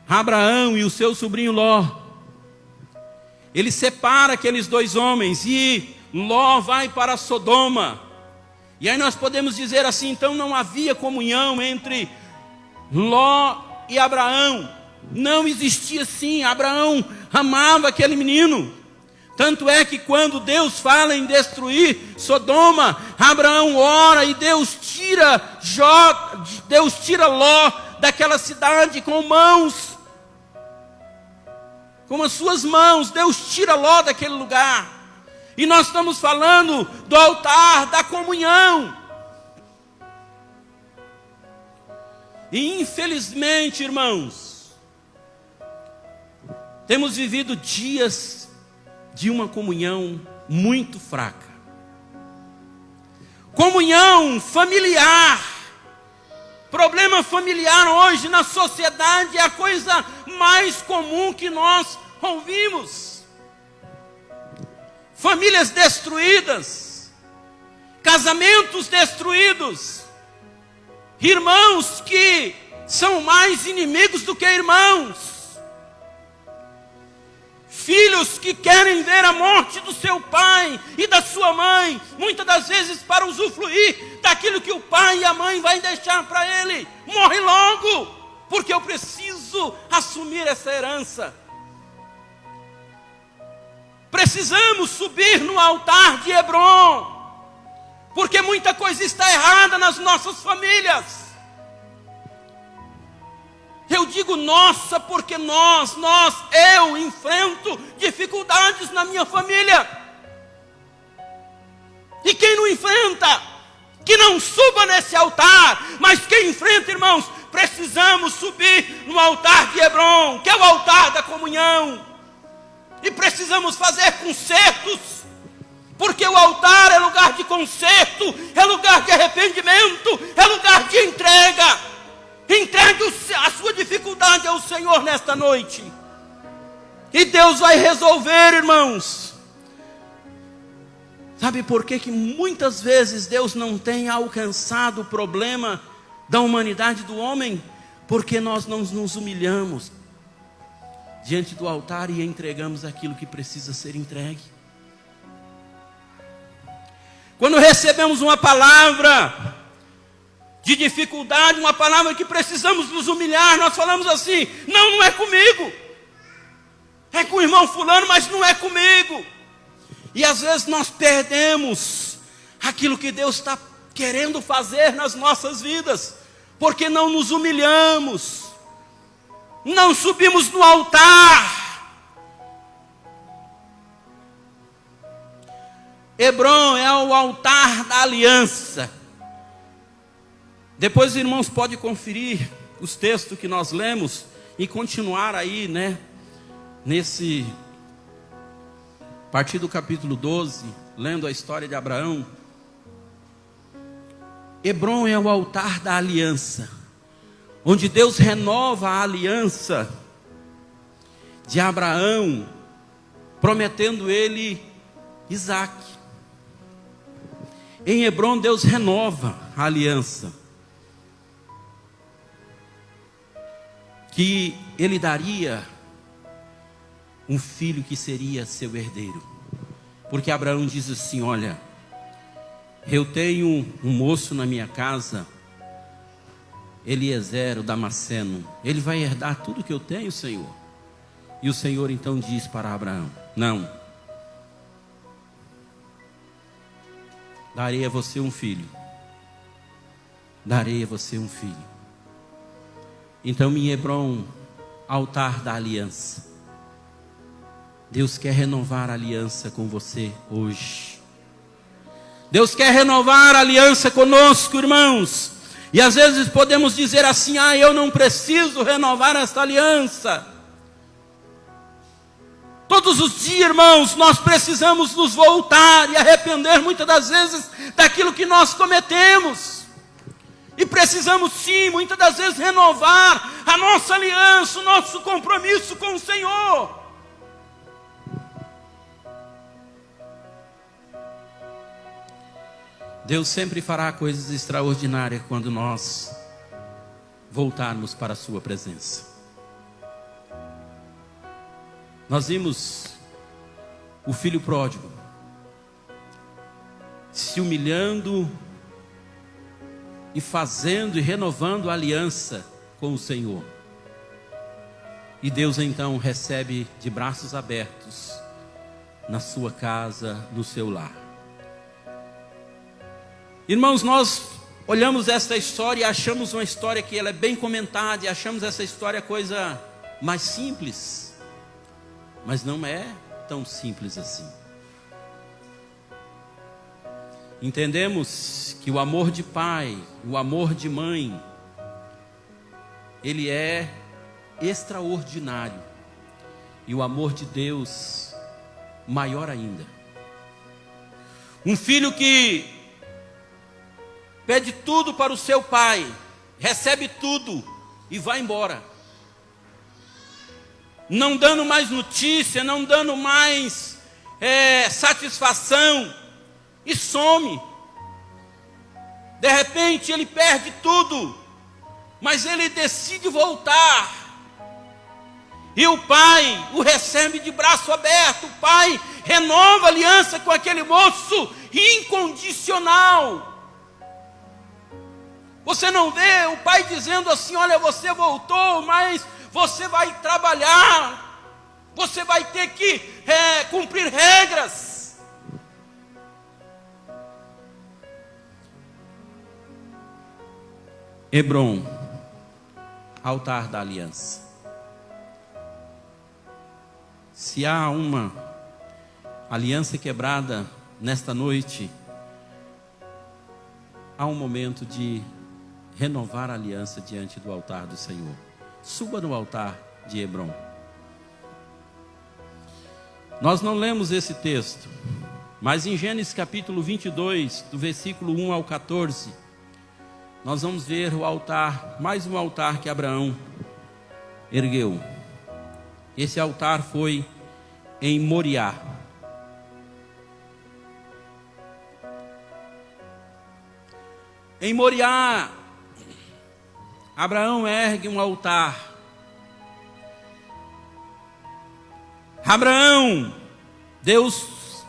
Abraão e o seu sobrinho Ló, ele separa aqueles dois homens e Ló vai para Sodoma. E aí nós podemos dizer assim, então não havia comunhão entre Ló e Abraão. Não existia sim. Abraão amava aquele menino. Tanto é que quando Deus fala em destruir Sodoma, Abraão ora e Deus tira Ló daquela cidade com as suas mãos. Deus tira Ló daquele lugar. E nós estamos falando do altar da comunhão. E infelizmente, irmãos, temos vivido dias de uma comunhão muito fraca. Comunhão familiar. Problema familiar hoje na sociedade é a coisa mais comum que nós ouvimos. Famílias destruídas, casamentos destruídos, irmãos que são mais inimigos do que irmãos, filhos que querem ver a morte do seu pai e da sua mãe, muitas das vezes para usufruir daquilo que o pai e a mãe vai deixar para ele. Morre logo, porque eu preciso assumir essa herança. Precisamos subir no altar de Hebrom, porque muita coisa está errada nas nossas famílias. Eu digo nossa, porque eu enfrento dificuldades na minha família. E quem não enfrenta, que não suba nesse altar. Mas quem enfrenta, irmãos, precisamos subir no altar de Hebrom, que é o altar da comunhão. E precisamos fazer concertos, porque o altar é lugar de conserto, é lugar de arrependimento, é lugar de entrega. Entregue a sua dificuldade ao Senhor nesta noite, e Deus vai resolver, irmãos. Sabe por que muitas vezes Deus não tem alcançado o problema da humanidade do homem? Porque nós não nos humilhamos diante do altar e entregamos aquilo que precisa ser entregue. Quando recebemos uma palavra de dificuldade, uma palavra que precisamos nos humilhar, nós falamos assim: não é comigo, é com o irmão fulano, mas não é comigo. E às vezes nós perdemos aquilo que Deus está querendo fazer nas nossas vidas, porque não nos humilhamos, não subimos no altar. Hebrom é o altar da aliança. Depois os irmãos podem conferir os textos que nós lemos e continuar aí, a partir do capítulo 12, lendo a história de Abraão. Hebrom é o altar da aliança. onde Deus renova a aliança de Abraão, prometendo ele Isaac. Em Hebrom, Deus renova a aliança que ele daria um filho que seria seu herdeiro. Porque Abraão diz assim: olha, eu tenho um moço na minha casa, Eliezer, o Damasceno, ele vai herdar tudo que eu tenho, Senhor. E o Senhor então diz para Abraão: não, darei a você um filho, darei a você um filho. Então em Hebrom, altar da aliança, Deus quer renovar a aliança com você hoje. Deus quer renovar a aliança conosco, irmãos. E às vezes podemos dizer assim: ah, eu não preciso renovar esta aliança. Todos os dias, irmãos, nós precisamos nos voltar e arrepender muitas das vezes daquilo que nós cometemos. E precisamos sim, muitas das vezes, renovar a nossa aliança, o nosso compromisso com o Senhor. Deus sempre fará coisas extraordinárias quando nós voltarmos para a sua presença. Nós vimos o filho pródigo se humilhando e fazendo e renovando a aliança com o Senhor. E Deus então recebe de braços abertos na sua casa, no seu lar. Irmãos, nós olhamos esta história e achamos uma história que ela é bem comentada, e achamos essa história coisa mais simples. Mas não é tão simples assim. Entendemos que o amor de pai, o amor de mãe, ele é extraordinário. E o amor de Deus, maior ainda. Um filho que pede tudo para o seu pai, recebe tudo e vai embora. Não dando mais notícia, não dando mais satisfação, e some. De repente ele perde tudo, mas ele decide voltar. E o pai o recebe de braço aberto. O pai renova a aliança com aquele moço incondicional. Você não vê o pai dizendo assim: olha, você voltou, mas você vai trabalhar, você vai ter que cumprir regras. Hebrom, altar da aliança. Se há uma aliança quebrada nesta noite, há um momento de renovar a aliança diante do altar do Senhor. Suba no altar de Hebrom. Nós não lemos esse texto, mas em Gênesis capítulo 22, do versículo 1 ao 14, nós vamos ver o altar, mais um altar que Abraão ergueu. Esse altar foi em Moriá. Em Moriá, Abraão ergue um altar. Abraão, Deus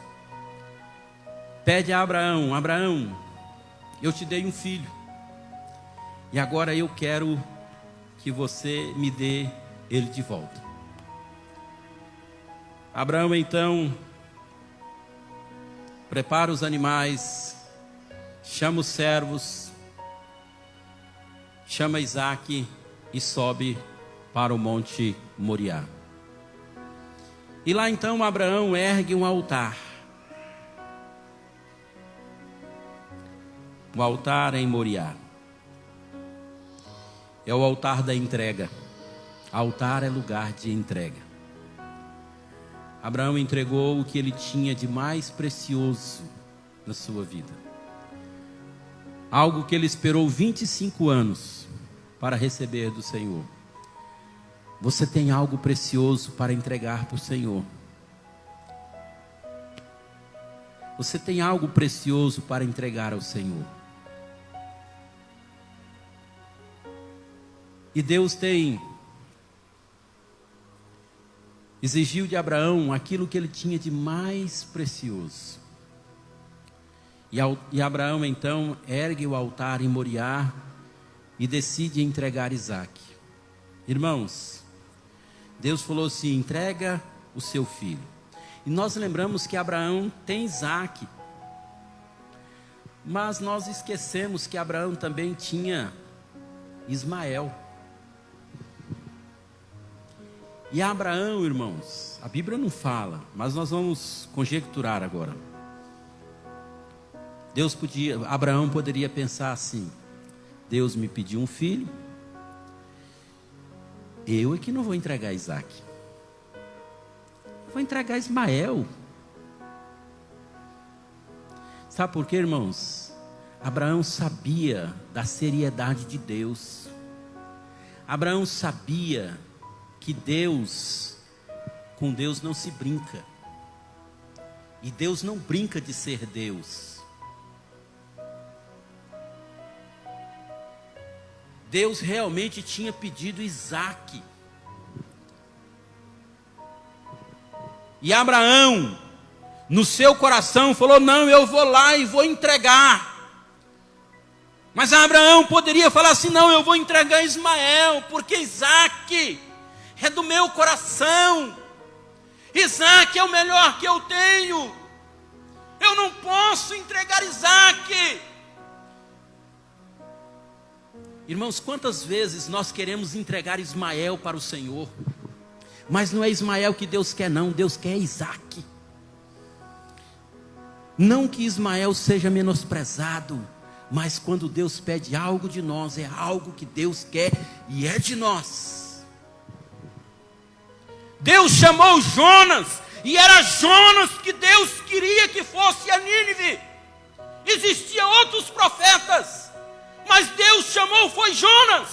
pede a Abraão: Abraão, eu te dei um filho, e agora eu quero que você me dê ele de volta. Abraão então prepara os animais, chama os servos, chama Isaac e sobe para o monte Moriá. E lá então Abraão ergue um altar. O altar em Moriá é o altar da entrega. Altar é lugar de entrega. Abraão entregou o que ele tinha de mais precioso na sua vida. Algo que ele esperou 25 anos para receber do Senhor. Você tem algo precioso para entregar para o Senhor. Você tem algo precioso para entregar ao Senhor. E Deus exigiu de Abraão aquilo que ele tinha de mais precioso. E Abraão então ergue o altar em Moriá e decide entregar Isaque. Irmãos, Deus falou assim: entrega o seu filho. E nós lembramos que Abraão tem Isaque. Mas nós esquecemos que Abraão também tinha Ismael. E Abraão, irmãos, a Bíblia não fala, mas nós vamos conjecturar agora. Abraão poderia pensar assim: Deus me pediu um filho, eu é que não vou entregar Isaque, vou entregar Ismael. Sabe por quê, irmãos? Abraão sabia da seriedade de Deus. Abraão sabia que com Deus não se brinca. E Deus não brinca de ser Deus. Deus realmente tinha pedido Isaque. E Abraão, no seu coração, falou: não, eu vou lá e vou entregar. Mas Abraão poderia falar assim: não, eu vou entregar Ismael, porque Isaque é do meu coração. Isaque é o melhor que eu tenho. Eu não posso entregar Isaque. Irmãos, quantas vezes nós queremos entregar Ismael para o Senhor, mas não é Ismael que Deus quer, não. Deus quer Isaque. Não que Ismael seja menosprezado, mas quando Deus pede algo de nós, é algo que Deus quer e é de nós. Deus chamou Jonas, e era Jonas que Deus queria que fosse a Nínive. Existiam outros profetas, mas Deus chamou foi Jonas.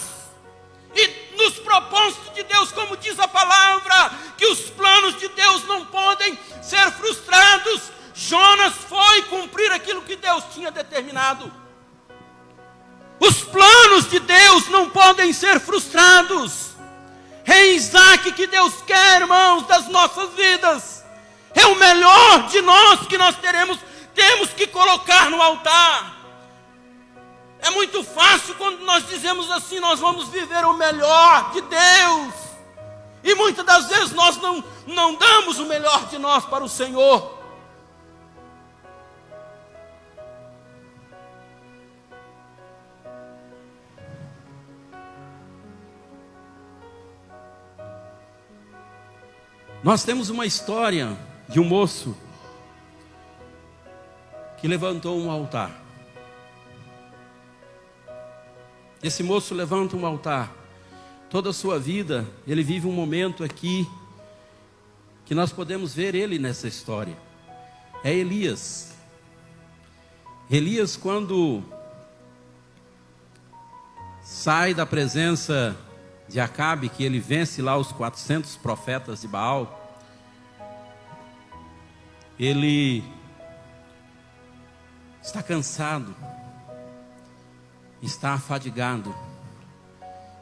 E nos propósitos de Deus, como diz a palavra, que os planos de Deus não podem ser frustrados, Jonas foi cumprir aquilo que Deus tinha determinado. Os planos de Deus não podem ser frustrados. É Isaque que Deus quer, irmãos, das nossas vidas. É o melhor de nós que nós temos que colocar no altar. É muito fácil quando nós dizemos assim: nós vamos viver o melhor de Deus. E muitas das vezes nós não damos o melhor de nós para o Senhor. Nós temos uma história de um moço que levantou um altar. Esse moço levanta um altar. Toda a sua vida, ele vive um momento aqui que nós podemos ver ele nessa história. É Elias. Elias, quando sai da presença de Acabe, que ele vence lá os 400 profetas de Baal, ele está cansado, está afadigado,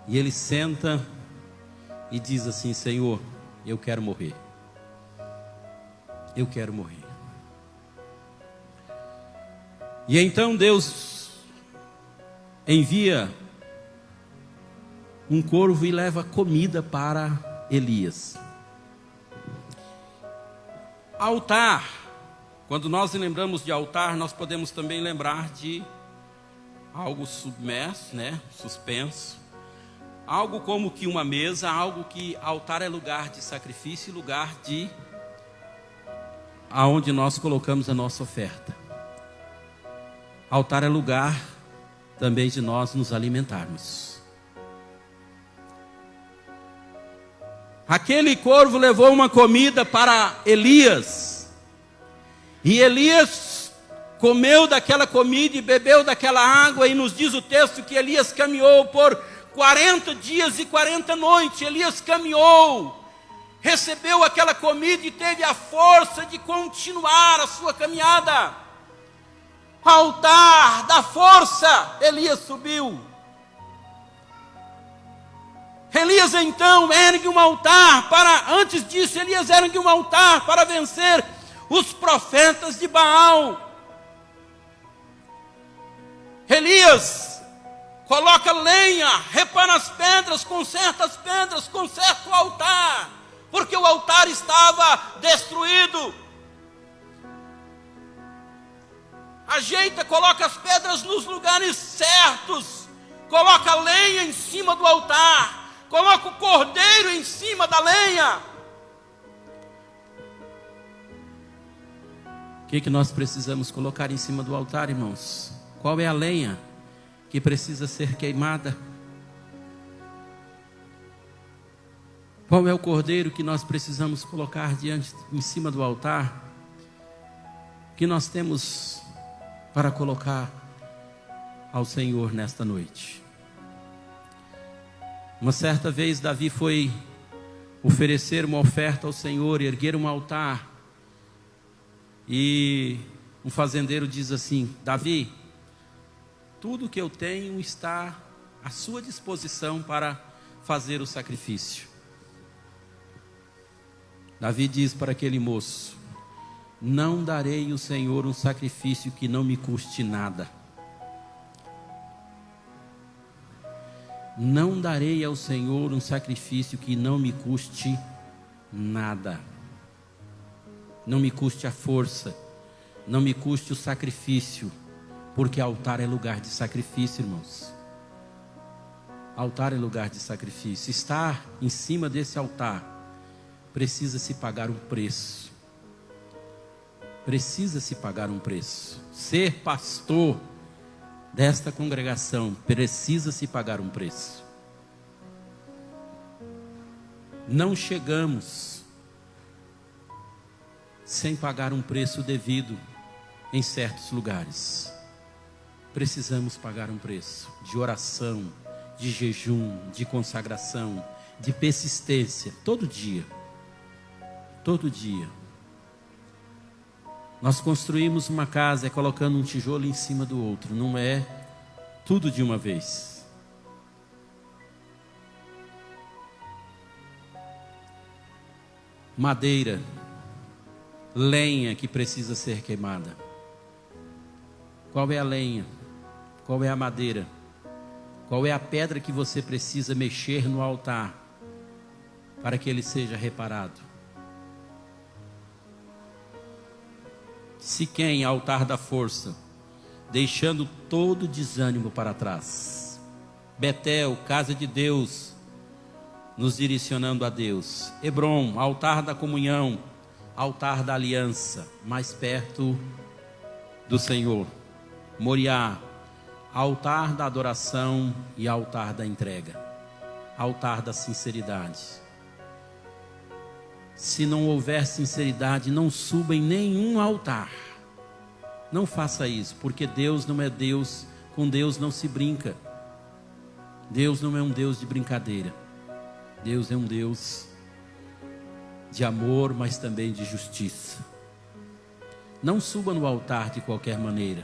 e ele senta e diz assim: Senhor, eu quero morrer, eu quero morrer. E então Deus envia um corvo e leva comida para Elias. Altar. Quando nós lembramos de altar, nós podemos também lembrar de algo submerso, né? Suspenso. Algo como que uma mesa, algo que altar é lugar de sacrifício, lugar de aonde nós colocamos a nossa oferta. Altar é lugar também de nós nos alimentarmos. Aquele corvo levou uma comida para Elias, e Elias comeu daquela comida e bebeu daquela água, e nos diz o texto que Elias caminhou por 40 dias e 40 noites, Elias caminhou, recebeu aquela comida e teve a força de continuar a sua caminhada. Ao altar da força, Elias subiu. Elias então ergue um altar antes disso, Elias ergue um altar para vencer os profetas de Baal. Elias coloca lenha, repara as pedras, conserta o altar, porque o altar estava destruído. Ajeita, coloca as pedras nos lugares certos, coloca a lenha em cima do altar, coloca o cordeiro em cima da lenha. O que nós precisamos colocar em cima do altar, irmãos? Qual é a lenha que precisa ser queimada? Qual é o cordeiro que nós precisamos colocar em cima do altar? O que nós temos para colocar ao Senhor nesta noite? Uma certa vez Davi foi oferecer uma oferta ao Senhor, erguer um altar, e um fazendeiro diz assim: Davi, tudo que eu tenho está à sua disposição para fazer o sacrifício. Davi diz para aquele moço: não darei ao Senhor um sacrifício que não me custe nada. Não darei ao Senhor um sacrifício que não me custe nada. Não me custe a força, não me custe o sacrifício, porque altar é lugar de sacrifício, irmãos. Altar é lugar de sacrifício. Estar em cima desse altar, precisa-se pagar um preço. Precisa-se pagar um preço. Ser pastor desta congregação, precisa-se pagar um preço. Não chegamos sem pagar um preço devido em certos lugares. Precisamos pagar um preço de oração, de jejum, de consagração, de persistência, todo dia. Todo dia. Nós construímos uma casa colocando um tijolo em cima do outro, não é tudo de uma vez. Madeira, lenha que precisa ser queimada. Qual é a lenha? Qual é a madeira? Qual é a pedra que você precisa mexer no altar para que ele seja reparado? Se quem altar da força, deixando todo desânimo para trás. Betel, casa de Deus, nos direcionando a Deus. Hebrom, altar da comunhão, altar da aliança, mais perto do Senhor. Moriá, altar da adoração e altar da entrega, altar da sinceridade. Se não houver sinceridade, não suba em nenhum altar. Não faça isso, porque Deus não é Deus, com Deus não se brinca. Deus não é um Deus de brincadeira. Deus é um Deus de amor, mas também de justiça. Não suba no altar de qualquer maneira.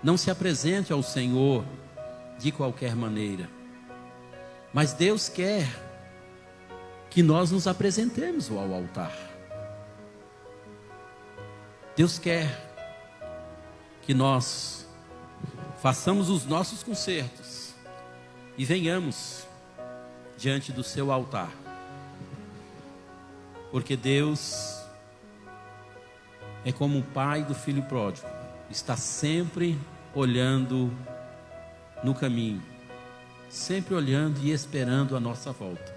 Não se apresente ao Senhor de qualquer maneira. Mas Deus quer que nós nos apresentemos ao altar. Deus quer que nós façamos os nossos concertos e venhamos diante do seu altar. Porque Deus é como um pai do filho pródigo, está sempre olhando no caminho, sempre olhando e esperando a nossa volta.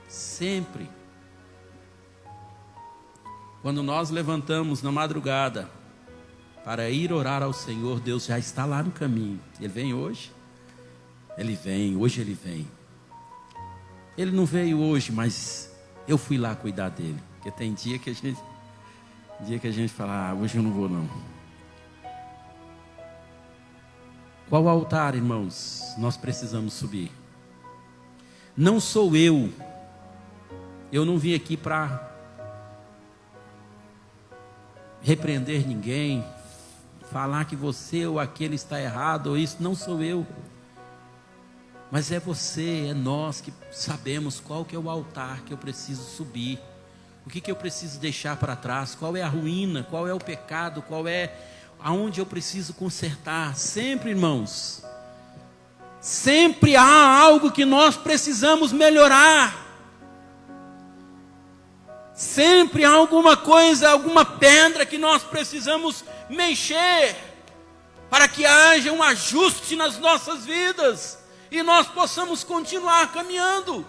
Sempre. Quando nós levantamos na madrugada para ir orar ao Senhor, Deus já está lá no caminho. Ele vem hoje? Ele vem, hoje ele vem. Ele não veio hoje, mas eu fui lá cuidar dele. Porque tem dia que a gente fala, hoje eu não vou não. Qual altar, irmãos, nós precisamos subir? Não sou eu não vim aqui para repreender ninguém, falar que você ou aquele está errado, ou isso, não sou eu. Mas é você, é nós que sabemos qual que é o altar que eu preciso subir. O que eu preciso deixar para trás, qual é a ruína, qual é o pecado, qual é aonde eu preciso consertar. Sempre, irmãos, sempre há algo que nós precisamos melhorar. Sempre há alguma coisa, alguma pedra que nós precisamos mexer, para que haja um ajuste nas nossas vidas, e nós possamos continuar caminhando.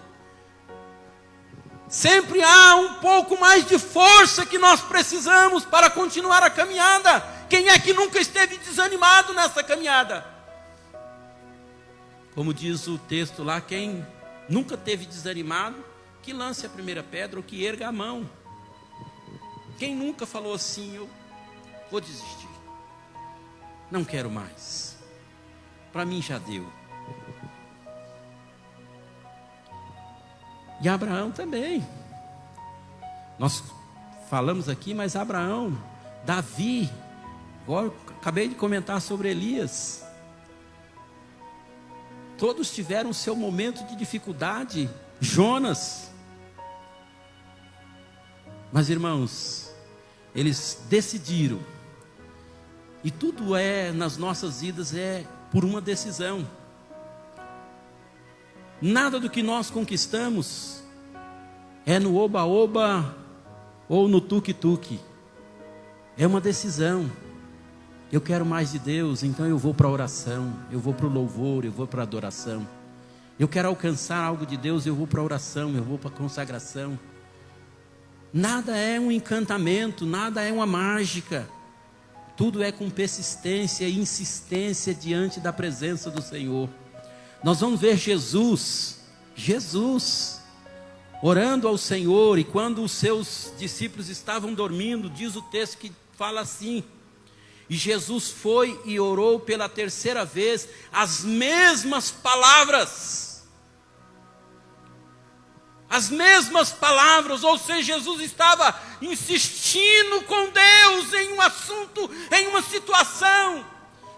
Sempre há um pouco mais de força que nós precisamos para continuar a caminhada. Quem é que nunca esteve desanimado nessa caminhada? Como diz o texto lá, quem nunca esteve desanimado, que lance a primeira pedra ou que erga a mão. Quem nunca falou assim, eu vou desistir, não quero mais, para mim já deu. E Abraão também. Nós falamos aqui, mas Abraão, Davi, agora acabei de comentar sobre Elias. Todos tiveram o seu momento de dificuldade. Jonas. Mas, irmãos, eles decidiram. E tudo nas nossas vidas é por uma decisão. Nada do que nós conquistamos é no oba-oba ou no tuk-tuk. É uma decisão. Eu quero mais de Deus, então eu vou para a oração, eu vou para o louvor, eu vou para a adoração. Eu quero alcançar algo de Deus, eu vou para a oração, eu vou para a consagração. Nada é um encantamento, nada é uma mágica. Tudo é com persistência e insistência diante da presença do Senhor. Nós vamos ver Jesus orando ao Senhor, e quando os seus discípulos estavam dormindo, diz o texto que fala assim: e Jesus foi e orou pela terceira vez as mesmas palavras. As mesmas palavras, ou seja, Jesus estava insistindo com Deus em um assunto, em uma situação.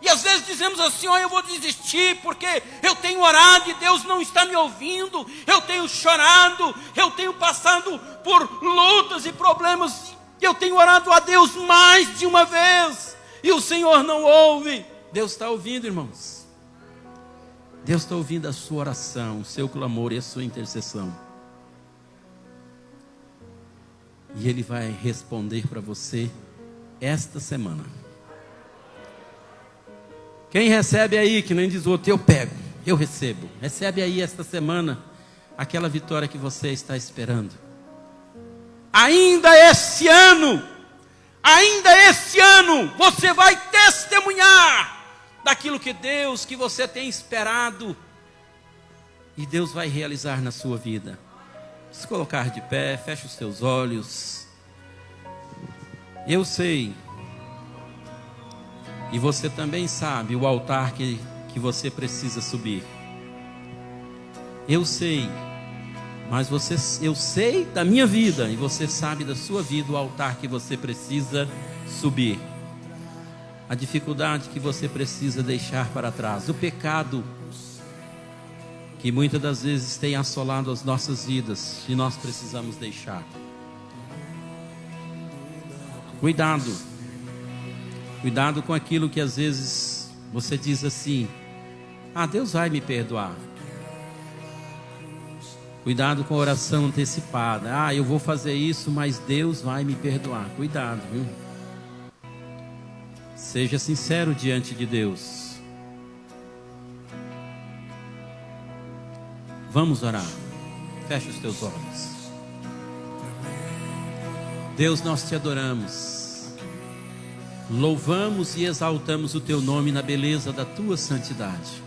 E às vezes dizemos assim: eu vou desistir porque eu tenho orado e Deus não está me ouvindo. Eu tenho chorado, eu tenho passado por lutas e problemas. Eu tenho orado a Deus mais de uma vez e o Senhor não ouve. Deus está ouvindo, irmãos. Deus está ouvindo a sua oração, o seu clamor e a sua intercessão. E Ele vai responder para você esta semana. Quem recebe aí, que nem diz o outro, eu pego, eu recebo. Recebe aí esta semana aquela vitória que você está esperando. Ainda esse ano, você vai testemunhar daquilo que você tem esperado. E Deus vai realizar na sua vida. Se colocar de pé, feche os seus olhos. Eu sei, e você também sabe o altar que você precisa subir. Eu sei, mas eu sei da minha vida, e você sabe da sua vida o altar que você precisa subir. A dificuldade que você precisa deixar para trás. O pecado que muitas das vezes tem assolado as nossas vidas e nós precisamos deixar. Cuidado com aquilo que às vezes você diz assim: Deus vai me perdoar. Cuidado com a oração antecipada. Eu vou fazer isso, mas Deus vai me perdoar. Cuidado, viu? Seja sincero diante de Deus. Vamos orar. Feche os teus olhos. Deus, nós te adoramos. Louvamos e exaltamos o teu nome na beleza da tua santidade.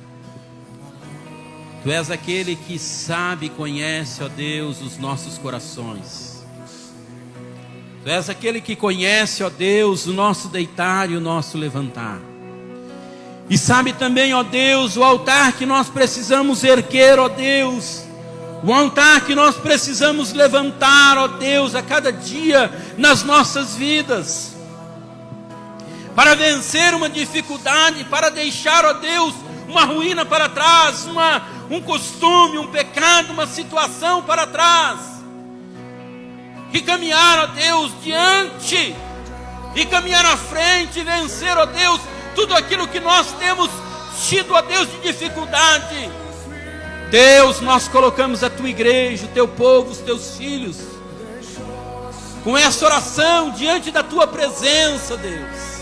Tu és aquele que sabe e conhece, ó Deus, os nossos corações. Tu és aquele que conhece, ó Deus, o nosso deitar e o nosso levantar. E sabe também, ó Deus, o altar que nós precisamos erguer, ó Deus, o altar que nós precisamos levantar, ó Deus, a cada dia nas nossas vidas, para vencer uma dificuldade, para deixar, ó Deus, uma ruína para trás, um costume, um pecado, uma situação para trás, e caminhar, ó Deus, diante, e caminhar à frente, e vencer, ó Deus, tudo aquilo que nós temos tido, ó Deus, de dificuldade. Deus, nós colocamos a tua igreja, o teu povo, os teus filhos, com essa oração diante da tua presença, Deus.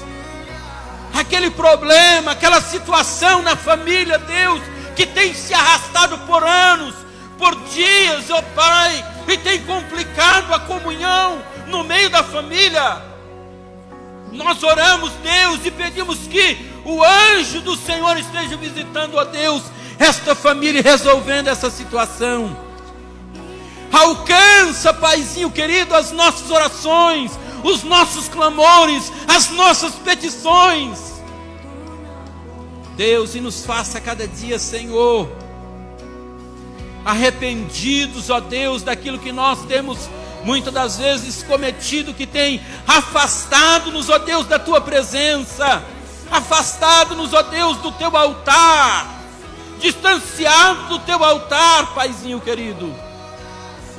Aquele problema, aquela situação na família, Deus, que tem se arrastado por anos, por dias, ó Pai, e tem complicado a comunhão no meio da família. Nós oramos, Deus, e pedimos que o anjo do Senhor esteja visitando, ó Deus, esta família e resolvendo essa situação. Alcança, Paizinho querido, as nossas orações, os nossos clamores, as nossas petições, Deus, e nos faça cada dia, Senhor, arrependidos, ó Deus, daquilo que nós temos muitas das vezes cometido, que tem afastado-nos, ó Deus, da tua presença, afastado-nos, ó Deus, do teu altar, distanciado do teu altar, Paizinho querido.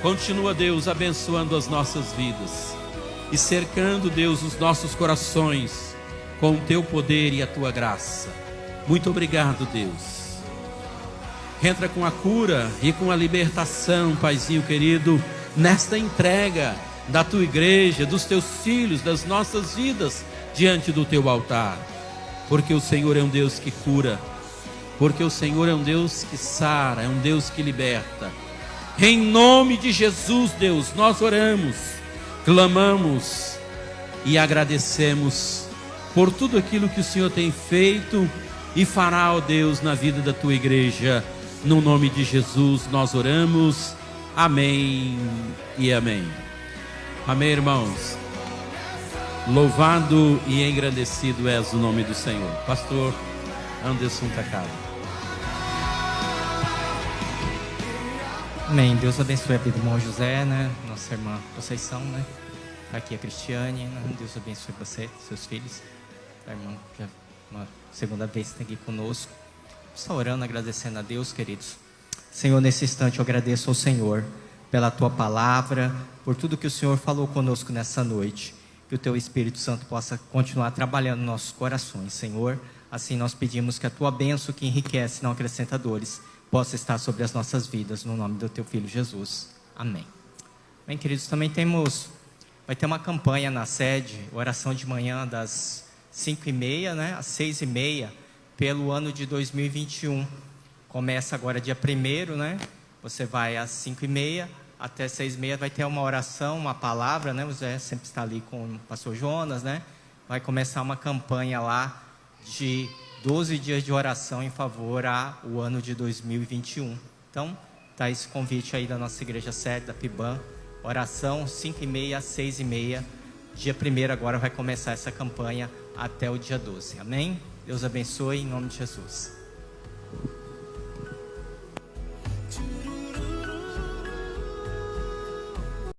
Continua, Deus, abençoando as nossas vidas e cercando, Deus, os nossos corações com o teu poder e a tua graça. Muito obrigado, Deus. Entra com a cura e com a libertação, Paizinho querido, nesta entrega da tua igreja, dos teus filhos, das nossas vidas diante do teu altar, porque o Senhor é um Deus que cura, porque o Senhor é um Deus que sara, é um Deus que liberta. Em nome de Jesus, Deus, nós oramos, clamamos e agradecemos por tudo aquilo que o Senhor tem feito e fará, ó Deus, na vida da tua igreja. No nome de Jesus nós oramos, amém e amém. Amém, irmãos. Louvado e engrandecido és o nome do Senhor. Pastor Anderson Takada. Amém. Deus abençoe a vida do irmão José, né? Nossa irmã Conceição, né? Aqui a Cristiane, né? Deus abençoe você, seus filhos. A irmã já uma segunda vez está aqui conosco. Estou orando, agradecendo a Deus, queridos. Senhor, nesse instante eu agradeço ao Senhor pela tua palavra, por tudo que o Senhor falou conosco nessa noite. Que o teu Espírito Santo possa continuar trabalhando nos nossos corações, Senhor. Assim nós pedimos que a tua bênção, que enriquece, não acrescenta dores, possa estar sobre as nossas vidas, no nome do teu Filho Jesus. Amém. Bem, queridos, também vai ter uma campanha na sede, oração de manhã das 5h30, né, às 6h30, pelo ano de 2021. Começa agora dia 1º, né? Você vai às 5h30 até 6h30, vai ter uma oração, uma palavra, né? O Zé sempre está ali com o pastor Jonas, né? Vai começar uma campanha lá de 12 dias de oração em favor ao ano de 2021. Então, está esse convite aí da nossa igreja sede, da PIBAM. Oração 5h30 às 6h30. Dia 1º agora vai começar essa campanha até o dia 12. Amém? Deus abençoe em nome de Jesus.